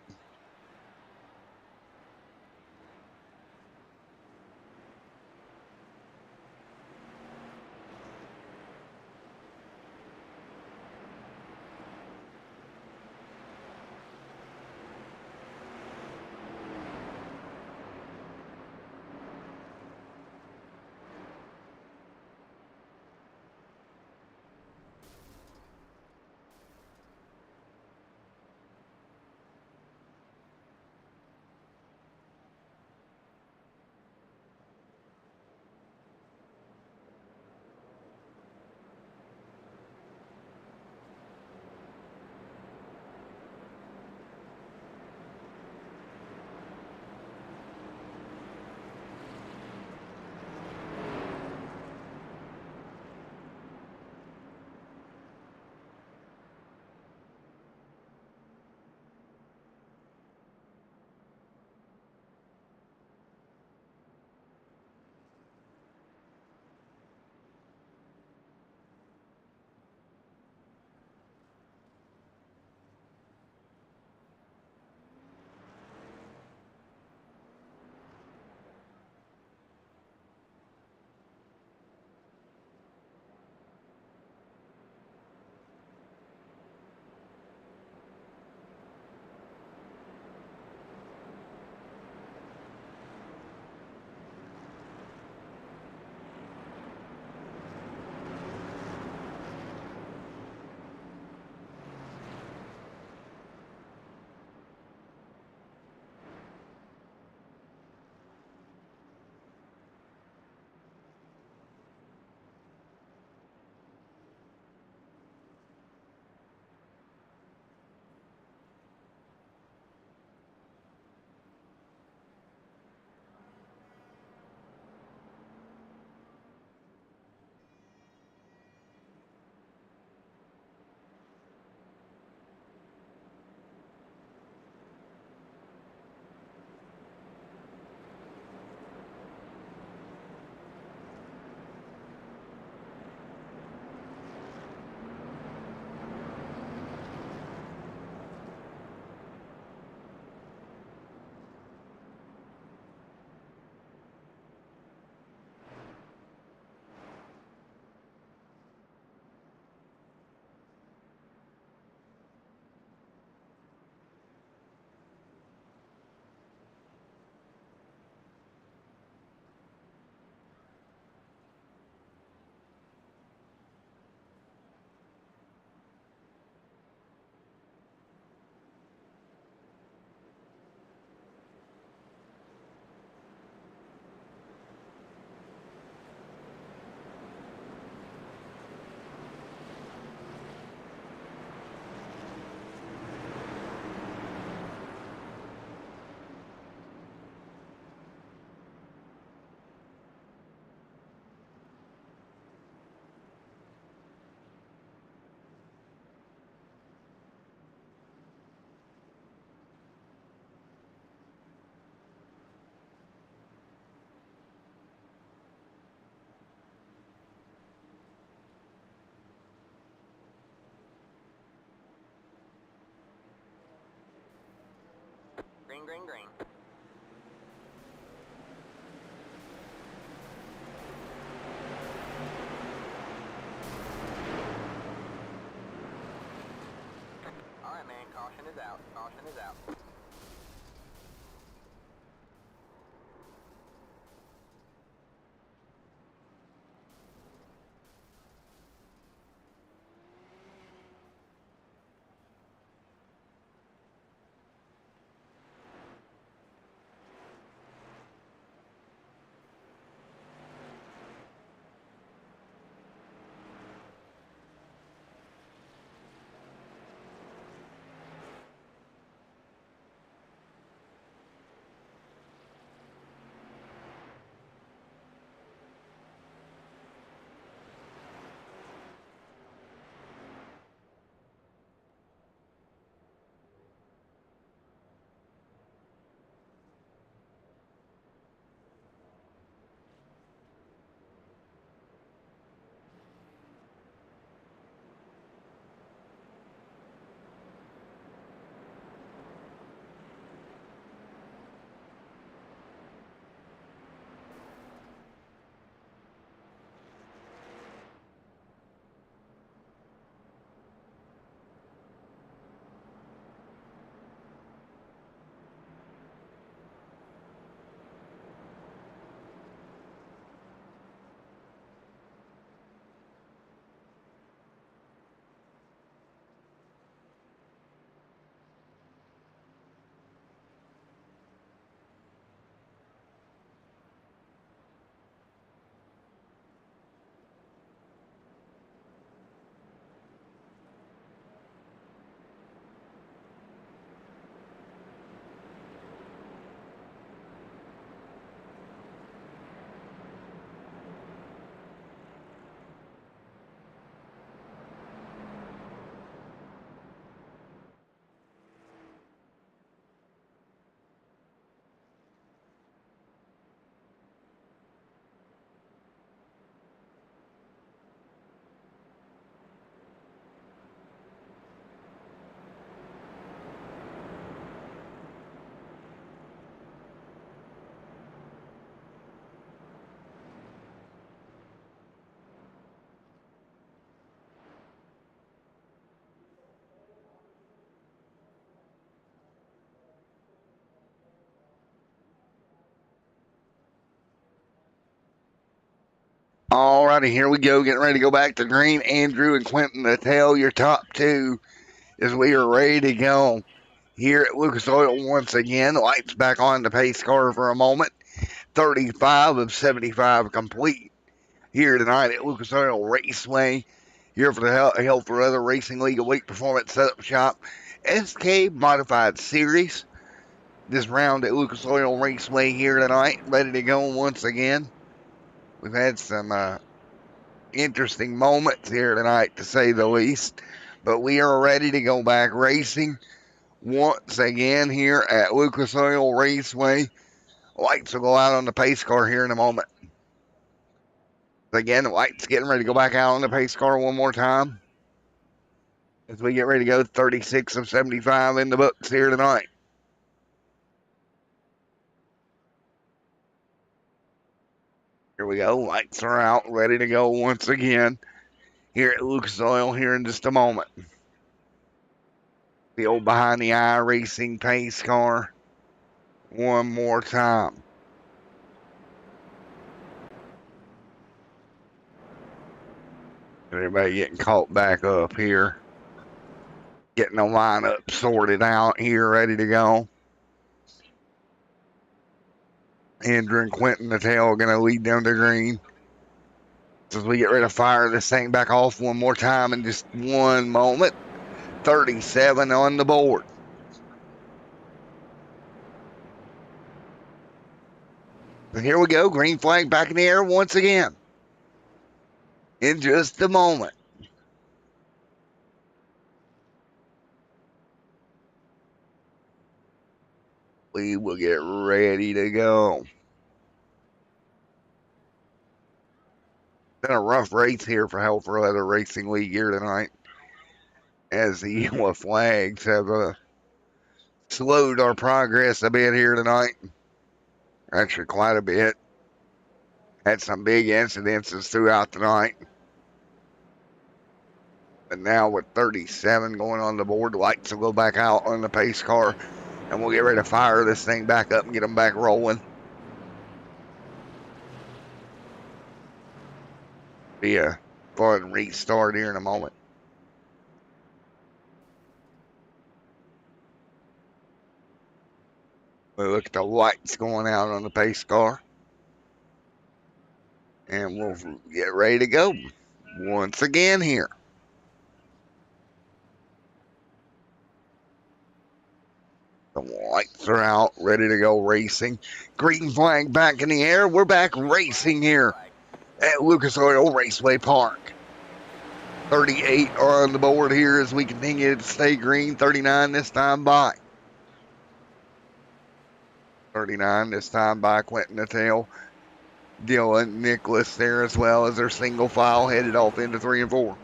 green, green. Alright, man, caution is out. Caution is out. Alrighty, here we go. Getting ready to go back to green. Andrew and Quentin to tell your top two as we are ready to go here at Lucas Oil once again. Lights back on the pace car for a moment. 35 of 75 complete here tonight at Lucas Oil Raceway. Here for the Hell for Other Racing League Elite Performance Setup Shop SK Modified Series. This round at Lucas Oil Raceway here tonight. Ready to go once again. We've had some interesting moments here tonight, to say the least. But we are ready to go back racing once again here at Lucas Oil Raceway. Lights will go out on the pace car here in a moment. Again, the lights getting ready to go back out on the pace car one more time as we get ready to go. 36 of 75 in the books here tonight. Here we go. Lights are out, ready to go once again here at Lucas Oil here in just a moment. The old behind the eye racing pace car one more time. Everybody getting caught back up here. Getting the lineup sorted out here, ready to go. Andrew and Quentin Natal going to lead down to green. As we get ready to fire this thing back off one more time in just one moment. 37 on the board. And here we go. Green flag back in the air once again. In just a moment. We will get ready to go. Been a rough race here for Hell for Leather Racing League here tonight, as the yellow flags have slowed our progress a bit here tonight. Actually, quite a bit. Had some big incidences throughout the night. And now with 37 going on the board, lights will go back out on the pace car. And we'll get ready to fire this thing back up and get them back rolling. Be a fun restart here in a moment. We look at the lights going out on the pace car. And we'll get ready to go once again here. The lights are out, ready to go racing. Green flag back in the air. We're back racing here at Lucas Oil Raceway Park. 38 are on the board here as we continue to stay green. 39 this time by. 39 this time by Quentin Natal. Dylan Nicholas there as well as their single file headed off into 3 and 4.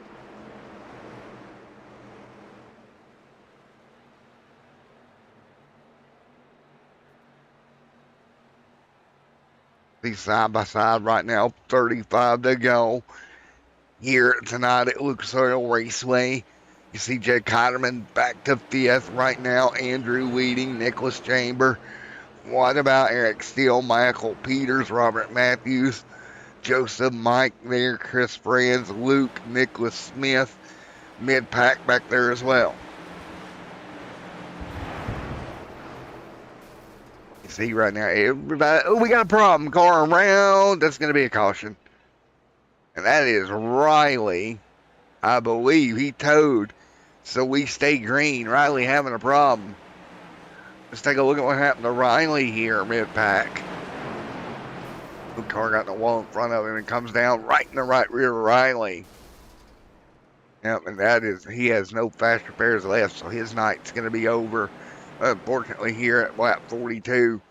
These side by side right now, 35 to go here tonight at Lucas Oil Raceway. You see Jed Kotterman back to 5th right now. Andrew leading, Nicholas Chamber. What about Eric Steele, Michael Peters, Robert Matthews, Joseph Mike there, Chris Franz, Luke, Nicholas Smith, mid-pack back there as well. You see right now, everybody, oh, we got a problem, car around, that's going to be a caution. And that is Riley, I believe, he towed, so we stay green. Riley having a problem. Let's take a look at what happened to Riley here mid-pack. The car got the wall in front of him and comes down right in the right rear of Riley. Yep, and that is, he has no fast repairs left, so his night's going to be over, unfortunately, here at lap 42.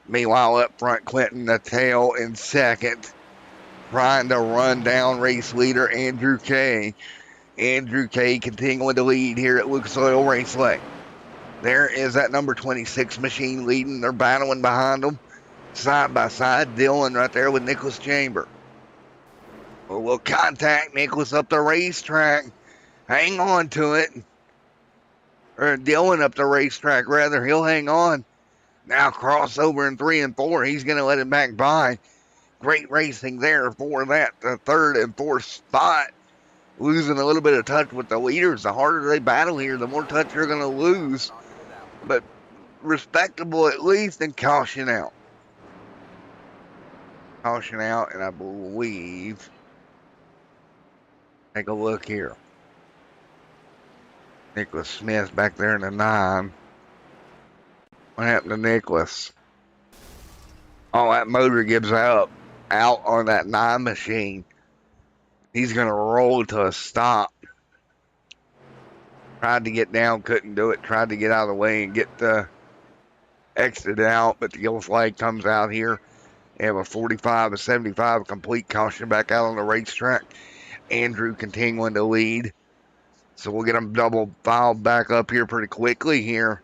Meanwhile, up front, Clinton Natal in 2nd, trying to run down race leader Andrew Kay. Andrew Kay continuing to lead here at Lucas Oil Raceway. There is that number 26 machine leading. They're battling behind them. Side by side, Dylan right there with Nicholas Chamber. Well, we'll contact Nicholas up the racetrack. Hang on to it. Or Dylan up the racetrack, rather. He'll hang on. Now crossover in 3 and 4. He's going to let it back by. Great racing there for that the 3rd and 4th spot. Losing a little bit of touch with the leaders. The harder they battle here, the more touch they're going to lose. But respectable at least, and caution out. Caution out, and I believe, take a look here. Nicholas Smith back there in the 9. What happened to Nicholas? Oh, that motor gives out on that 9 machine. He's going to roll to a stop. Tried to get down, couldn't do it. Tried to get out of the way and get the exit out, but the yellow flag comes out here. They have a 45, a 75, complete caution back out on the racetrack. Andrew continuing to lead. So we'll get them double filed back up here pretty quickly here.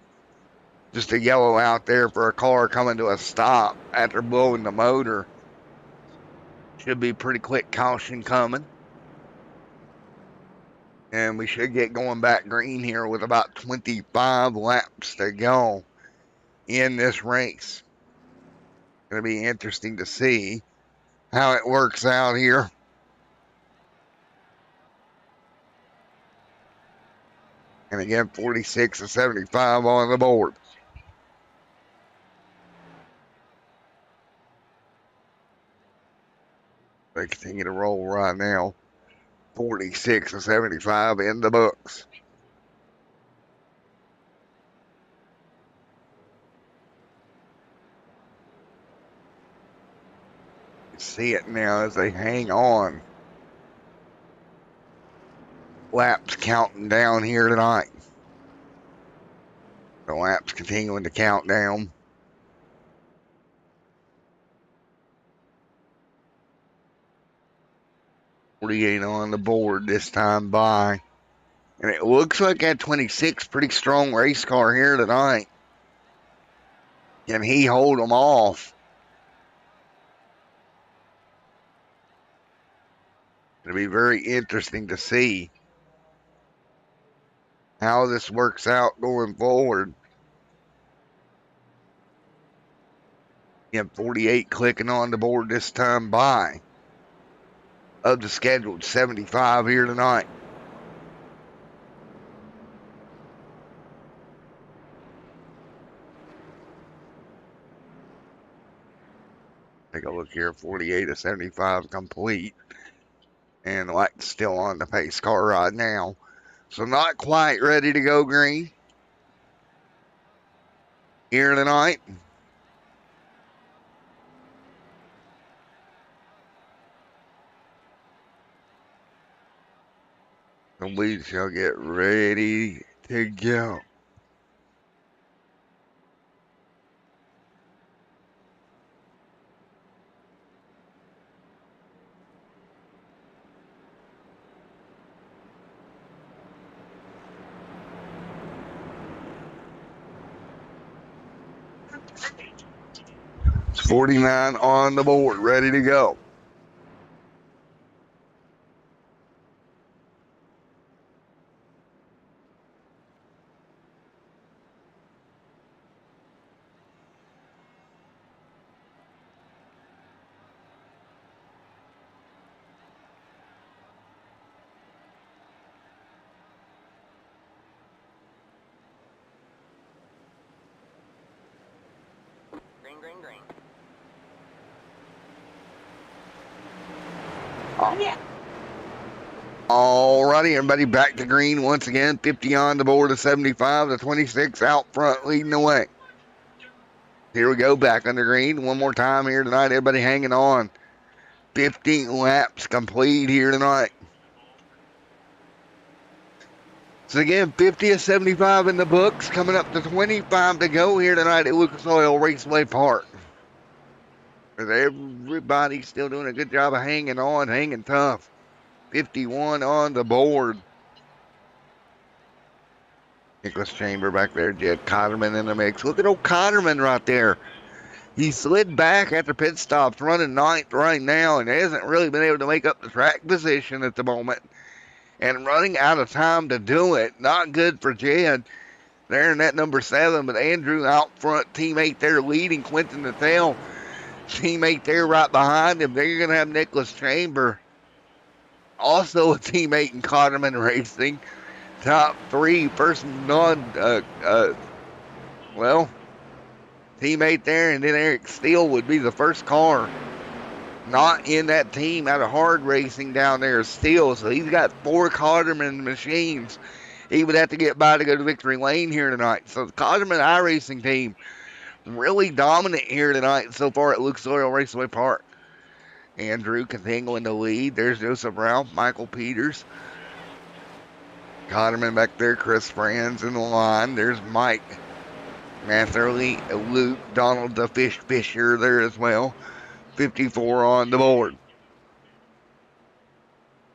Just a yellow out there for a car coming to a stop after blowing the motor. Should be pretty quick caution coming. And we should get going back green here with about 25 laps to go in this race. Going to be interesting to see how it works out here. And again, 46 and 75 on the board. They continue to roll right now. 46 and 75 in the books. You see it now as they hang on. Laps counting down here tonight. The laps continuing to count down. .48 on the board this time by. And it looks like at 26, pretty strong race car here tonight. Can he hold them off? It'll be very interesting to see how this works out going forward. Again, 48 clicking on the board this time by of the scheduled 75 here tonight. Take a look here, 48 of 75 complete. And Light's still on the pace car right now. So not quite ready to go green here tonight. And we shall get ready to go. It's 49 on the board, ready to go. Green, green, green. Alrighty, everybody back to green once again. 50 on the board of 75. The 26 out front leading the way. Here we go, back under green. One more time here tonight. Everybody hanging on. 50 laps complete here tonight. So again, 50 of 75 in the books. Coming up to 25 to go here tonight at Lucas Oil Raceway Park. Everybody's still doing a good job of hanging on, hanging tough. 51 on the board. Nicholas Chamber back there. Jed Cotterman in the mix. Look at old Cotterman right there. He slid back after pit stops, running ninth right now, and hasn't really been able to make up the track position at the moment. And running out of time to do it. Not good for Jed. There in that number 7, but Andrew out front, teammate there leading Quentin Nathel. Teammate there right behind him. There you're going to have Nicholas Chamber. Also a teammate in Cotterman Racing. Top 3, first teammate there, and then Eric Steele would be the first car not in that team out of hard racing down there Steele. So he's got 4 Cotterman machines he would have to get by to go to victory lane here tonight. So the Cotterman iRacing team really dominant here tonight so far at Lucas Oil Raceway Park. Andrew continuing to lead. There's Joseph Ralph, Michael Peters. Cotterman back there, Chris Franz in the line. There's Mike Matherly, Luke, Donald the Fish Fisher there as well. 54 on the board.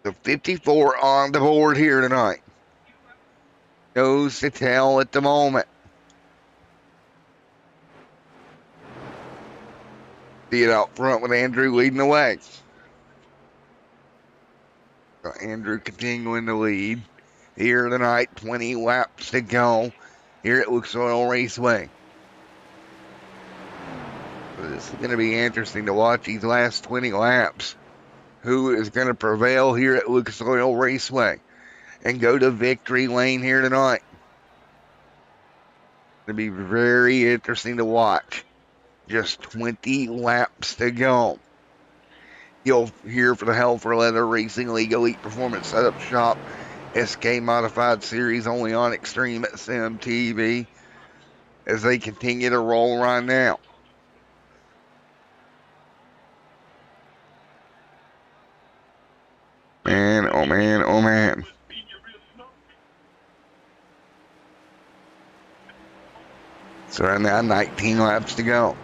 So 54 on the board here tonight. Nose to tail at the moment. See it out front with Andrew leading the way. So Andrew continuing to lead here tonight. 20 laps to go here at Lucas Oil Raceway. So this is going to be interesting to watch these last 20 laps. Who is going to prevail here at Lucas Oil Raceway and go to victory lane here tonight? It'll be very interesting to watch. Just 20 laps to go. You'll hear for the Hell for Leather Racing League Elite Performance Setup Shop SK Modified Series only on Extreme Sim TV as they continue to roll right now. Man, oh man, oh man. So right now, 19 laps to go.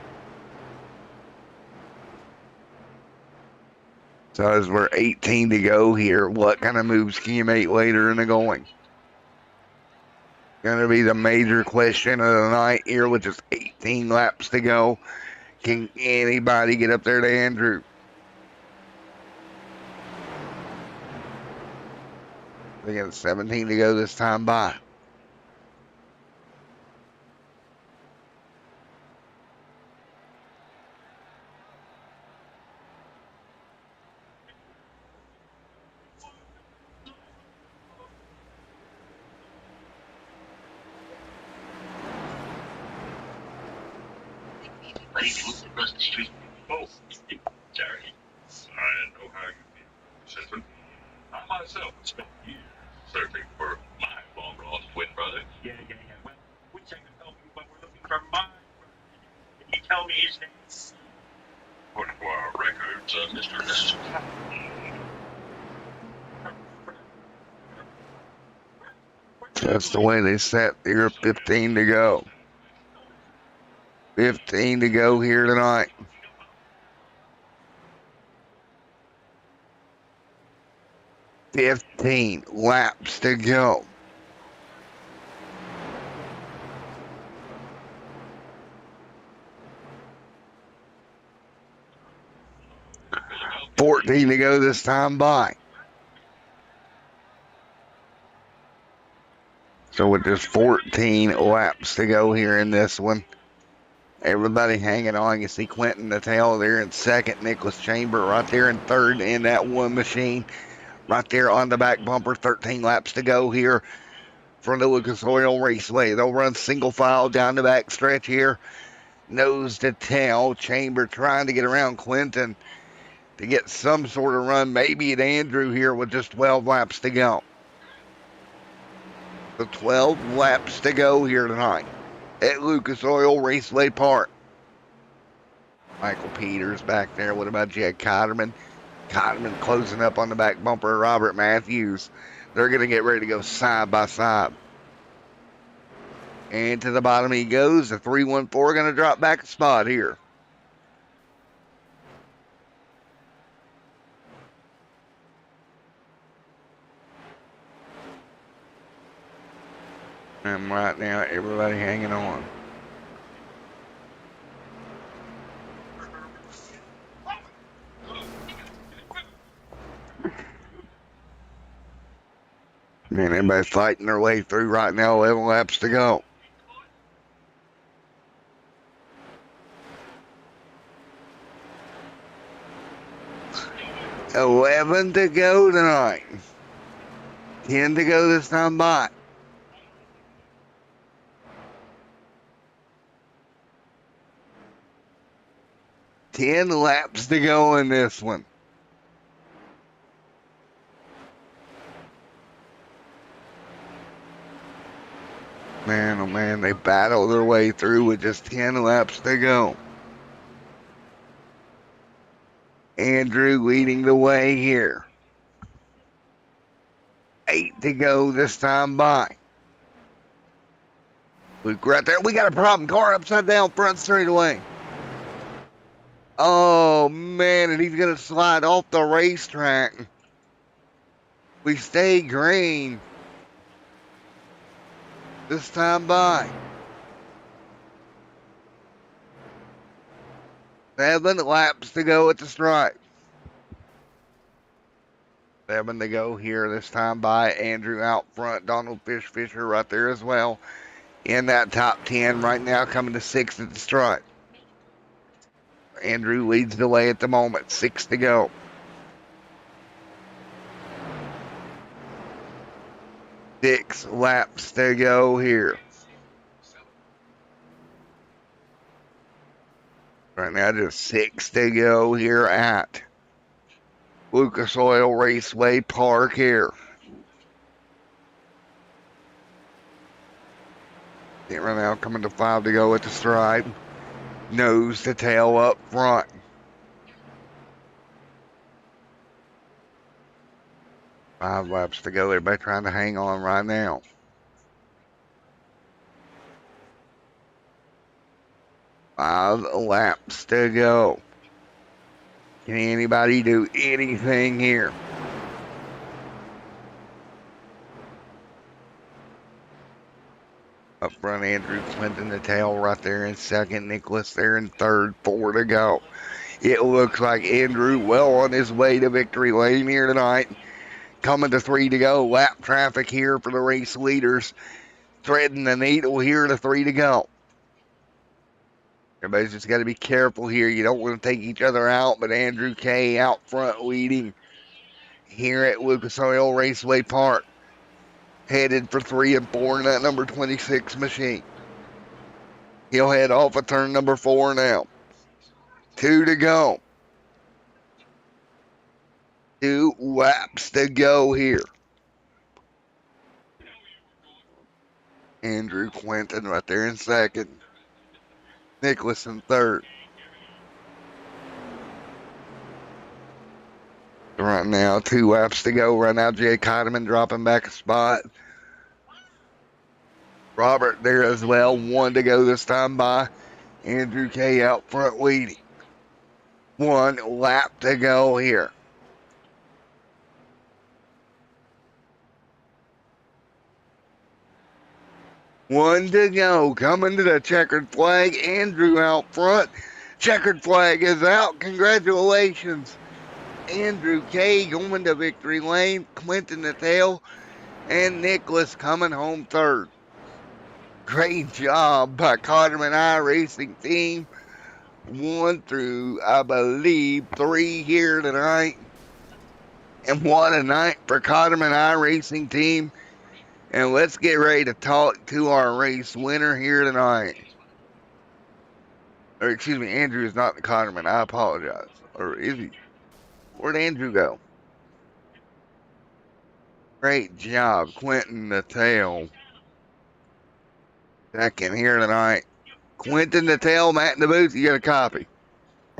So as we're 18 to go here, what kind of moves can you make later in the going? Going to be the major question of the night here with just 18 laps to go. Can anybody get up there to Andrew? They got 17 to go this time by. Across the street. Oh, Jerry, I know how you feel. Gentlemen, I myself have spent years searching for my long-lost twin brother. Yeah. Well, wish I could help you, but we're looking for my brother. Can you tell me his name? According to our records, Mr. and Mrs. That's the way they set here. 15 to go. 15 to go here tonight. $15 laps to go. $14 to go this time by. So with just 14 laps to go here in this one, everybody hanging on. You see Quentin Natal there in second, Nicholas Chamber right there in third in that one machine. Right there on the back bumper, 13 laps to go here for the Lucas Oil Raceway. They'll run single file down the back stretch here. Nose to tail. Chamber trying to get around Quentin to get some sort of run. Maybe at Andrew here with just 12 laps to go. So 12 laps to go here tonight at Lucas Oil Raceway Park. Michael Peters back there. What about Jed Cotterman? Cotterman closing up on the back bumper of Robert Matthews. They're going to get ready to go side by side. And to the bottom he goes. The 314 going to drop back a spot here. And right now, everybody hanging on. Man, everybody's fighting their way through right now. 11 laps to go. $11 to go tonight. 10 to go this time by. Ten laps to go in this one. Man, oh man, they battle their way through with just 10 laps to go. Andrew leading the way here. 8 to go this time by. Luke right there. We got a problem. Car upside down, front straight away. Oh, man, and he's going to slide off the racetrack. We stay green. This time by. 7 laps to go at the stripe. 7 to go here this time by. Andrew out front. Donald Fisher right there as well. In that top 10 right now, coming to 6th at the stripe. Andrew leads the way at the moment. 6 to go. Six laps to go here. Right now, just 6 to go here at Lucas Oil Raceway Park here. Right now, coming to 5 to go at the stripe. Nose to tail up front. Five laps to go. Everybody trying to hang on right now. Five laps to go. Can anybody do anything here? Up front, Andrew Clinton, the tail right there in second. Nicholas there in third. 4 to go. It looks like Andrew well on his way to victory lane here tonight. Coming to 3 to go. Lap traffic here for the race leaders. Threading the needle here to 3 to go. Everybody's just got to be careful here. You don't want to take each other out, but Andrew K out front leading here at Lucas Oil Raceway Park. Headed for 3 and 4 in that number 26 machine. He'll head off of turn number 4 now. 2 to go. 2 laps to go here. Andrew Quinton right there in second. Nicholas in third. Right now, 2 laps to go. Right now, Jay Kotteman dropping back a spot. Robert there as well. 1 to go this time by Andrew K out front leading. 1 lap to go here. One to go. Coming to the checkered flag. Andrew out front. Checkered flag is out. Congratulations. Andrew K going to victory lane. Clinton the tail. And Nicholas coming home third. Great job by Kotteman iRacing team. 1 through, I believe, 3 here tonight. And what a night for Kotteman iRacing team. And let's get ready to talk to our race winner here tonight. Or excuse me, Andrew is not the Kotteman. I apologize. Or is he? Where'd Andrew go? Great job, Quentin the tail. Second here tonight. Quentin the tail, Matt in the booth. You got a copy?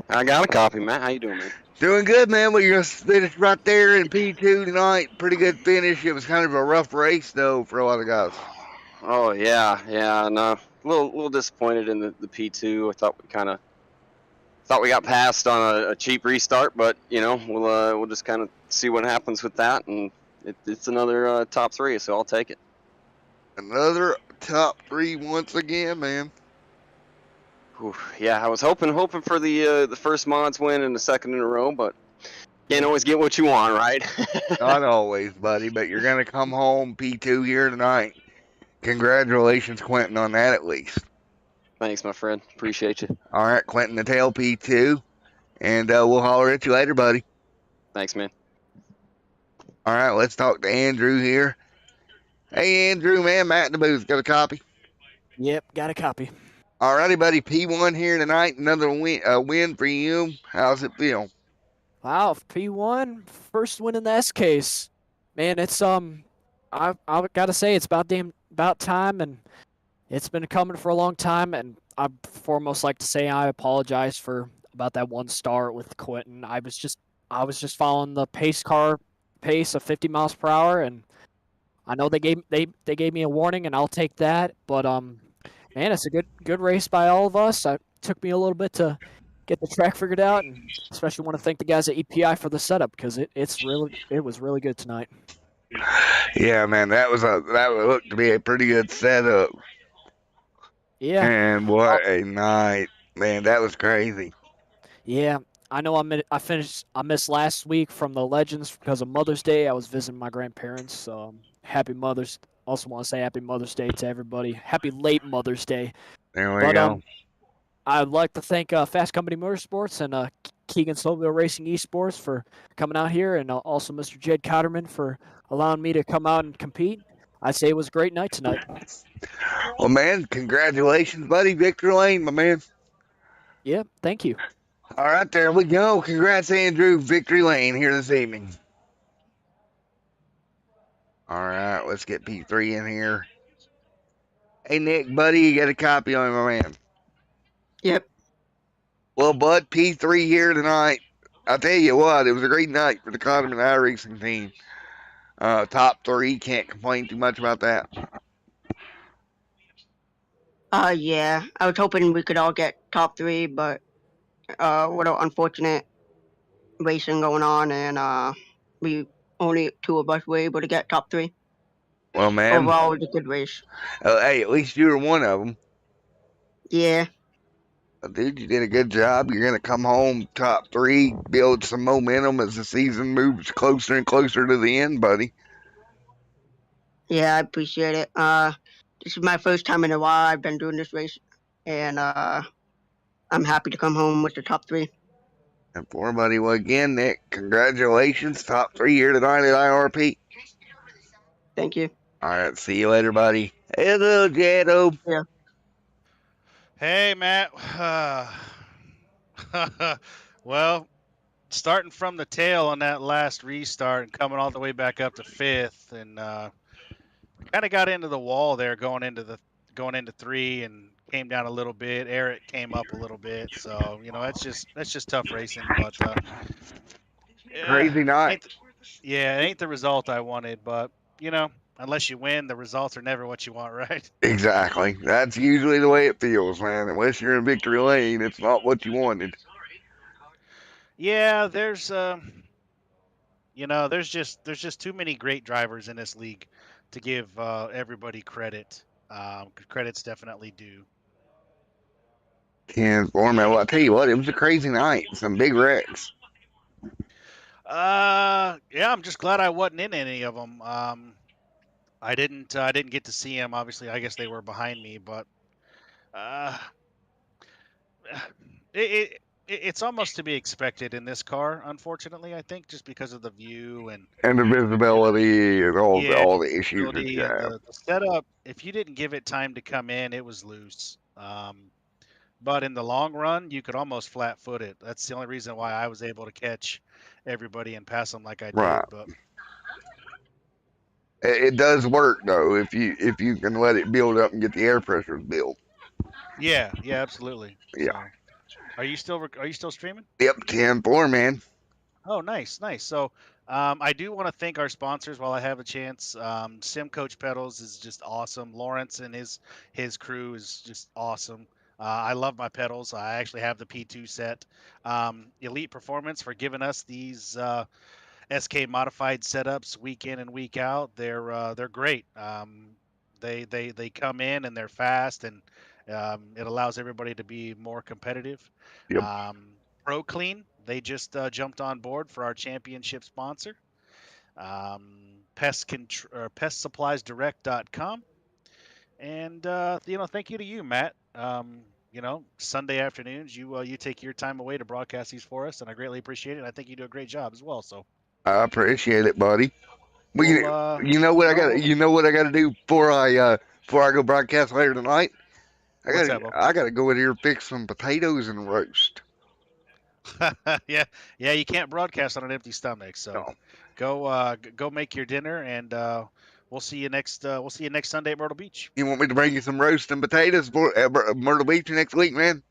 I got a copy, Matt. How you doing, man? Doing good, man. We just finished right there in P2 tonight. Pretty good finish. It was kind of a rough race, though, for a lot of guys. Oh yeah, and a little disappointed in the P2. I thought we got passed on a cheap restart, but you know we'll just kind of see what happens with that, and it's another top 3, so I'll take it. Another top 3 once again, man. Whew, yeah, I was hoping for the first mods win and the second in a row, but can't always get what you want, right? Not always, buddy, but you're going to come home P2 here tonight. Congratulations, Quentin, on that at least. Thanks, my friend. Appreciate you. All right, Quentin the tail P2, and we'll holler at you later, buddy. Thanks, man. All right, let's talk to Andrew here. Hey, Andrew, man, Matt in the booth. Got a copy? Yep, got a copy. All righty, buddy. P1 here tonight. Another win for you. How's it feel? Wow, P1, first win in the S case. Man, it's I gotta say it's about time, and it's been coming for a long time. And I foremost like to say I apologize for about that one start with Quentin. I was just following the pace of 50 miles per hour, and I know they gave me a warning, and I'll take that. But man, it's a good race by all of us. It took me a little bit to get the track figured out, and especially want to thank the guys at EPI for the setup because it was really good tonight. Yeah, man, that looked to be a pretty good setup. Yeah. And what a night, man! That was crazy. Yeah, I know. I missed last week from the Legends because of Mother's Day. I was visiting my grandparents, so happy Mother's. Also want to say happy Mother's Day to everybody. Happy late Mother's Day. There we go. I'd like to thank Fast Company Motorsports and Keegan Sloville Racing Esports for coming out here, and also Mr. Jed Kotterman for allowing me to come out and compete. I'd say it was a great night tonight. Well, man, congratulations, buddy. Victor Lane, my man. Yeah, thank you. All right, there we go. Congrats, Andrew. Victory Lane here this evening. All right, let's get P3 in here. Hey, Nick, buddy, you got a copy on my man? Yep. Well, bud, P3 here tonight. I'll tell you what, it was a great night for the Kotteman iRacing team. Top 3, can't complain too much about that. Yeah. I was hoping we could all get top 3, but what an unfortunate racing going on, and we only 2 of us were able to get top 3. Well, man, overall, it was a good race. hey, at least you were one of them. Yeah, Dude, you did a good job. You're going to come home top 3, build some momentum as the season moves closer and closer to the end, buddy. yeah, I appreciate it. This is my first time in a while I've been doing this race, and I'm happy to come home with the top 3. And for buddy, well, again, Nick, congratulations. Top 3 here tonight at IRP. Thank you. All right, see you later, buddy. Hey, little Jado. Yeah. Hey, Matt. Well, starting from the tail on that last restart and coming all the way back up to 5th, and kind of got into the wall there going into 3 and came down a little bit. Eric came up a little bit, so that's just tough racing. But Crazy night. it ain't the result I wanted, but unless you win, the results are never what you want, right? Exactly. That's usually the way it feels, man. Unless you're in victory lane, it's not what you wanted. Yeah, there's there's too many great drivers in this league to give everybody credit. Credit's definitely due. And man, well, I tell you what, it was a crazy night. Some big wrecks. Yeah, I'm just glad I wasn't in any of them. I didn't get to see them. Obviously, I guess they were behind me, but it's almost to be expected in this car. Unfortunately, I think just because of the view and the visibility and all the issues that you and have. the setup. If you didn't give it time to come in, it was loose. But in the long run, you could almost flat-foot it. That's the only reason why I was able to catch everybody and pass them like I Right. did. But It does work though if you can let it build up and get the air pressure built. yeah, absolutely. Yeah. So, are you still streaming? Yep, 10-4, man. Oh, nice. So, I do want to thank our sponsors while I have a chance. Sim Coach Pedals is just awesome. Lawrence and his crew is just awesome. I love my pedals. I actually have the P2 set. Elite Performance for giving us these SK modified setups week in and week out. They're great. They come in and they're fast, and it allows everybody to be more competitive. Yep. Pro Clean, they just jumped on board for our championship sponsor. PestSuppliesDirect.com. And thank you to you, Matt. Sunday afternoons, you take your time away to broadcast these for us, and I greatly appreciate it. And I think you do a great job as well. So I appreciate it, buddy. Well, you know what I got? You know what I got to do before I go broadcast later tonight? What's that, Bo? I got to go in here and fix some potatoes and roast. yeah, you can't broadcast on an empty stomach. So No. go make your dinner, and we'll see you next Sunday at Myrtle Beach. You want me to bring you some roast and potatoes for Myrtle Beach next week, man?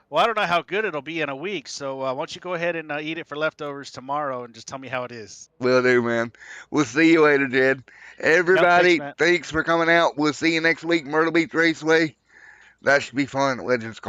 Well, I don't know how good it'll be in a week, so why don't you go ahead and eat it for leftovers tomorrow and just tell me how it is. Will do, man. We'll see you later, Jed. Everybody, thanks, Matt. thanks for coming out. We'll see you next week, Myrtle Beach Raceway. That should be fun at Legends Car.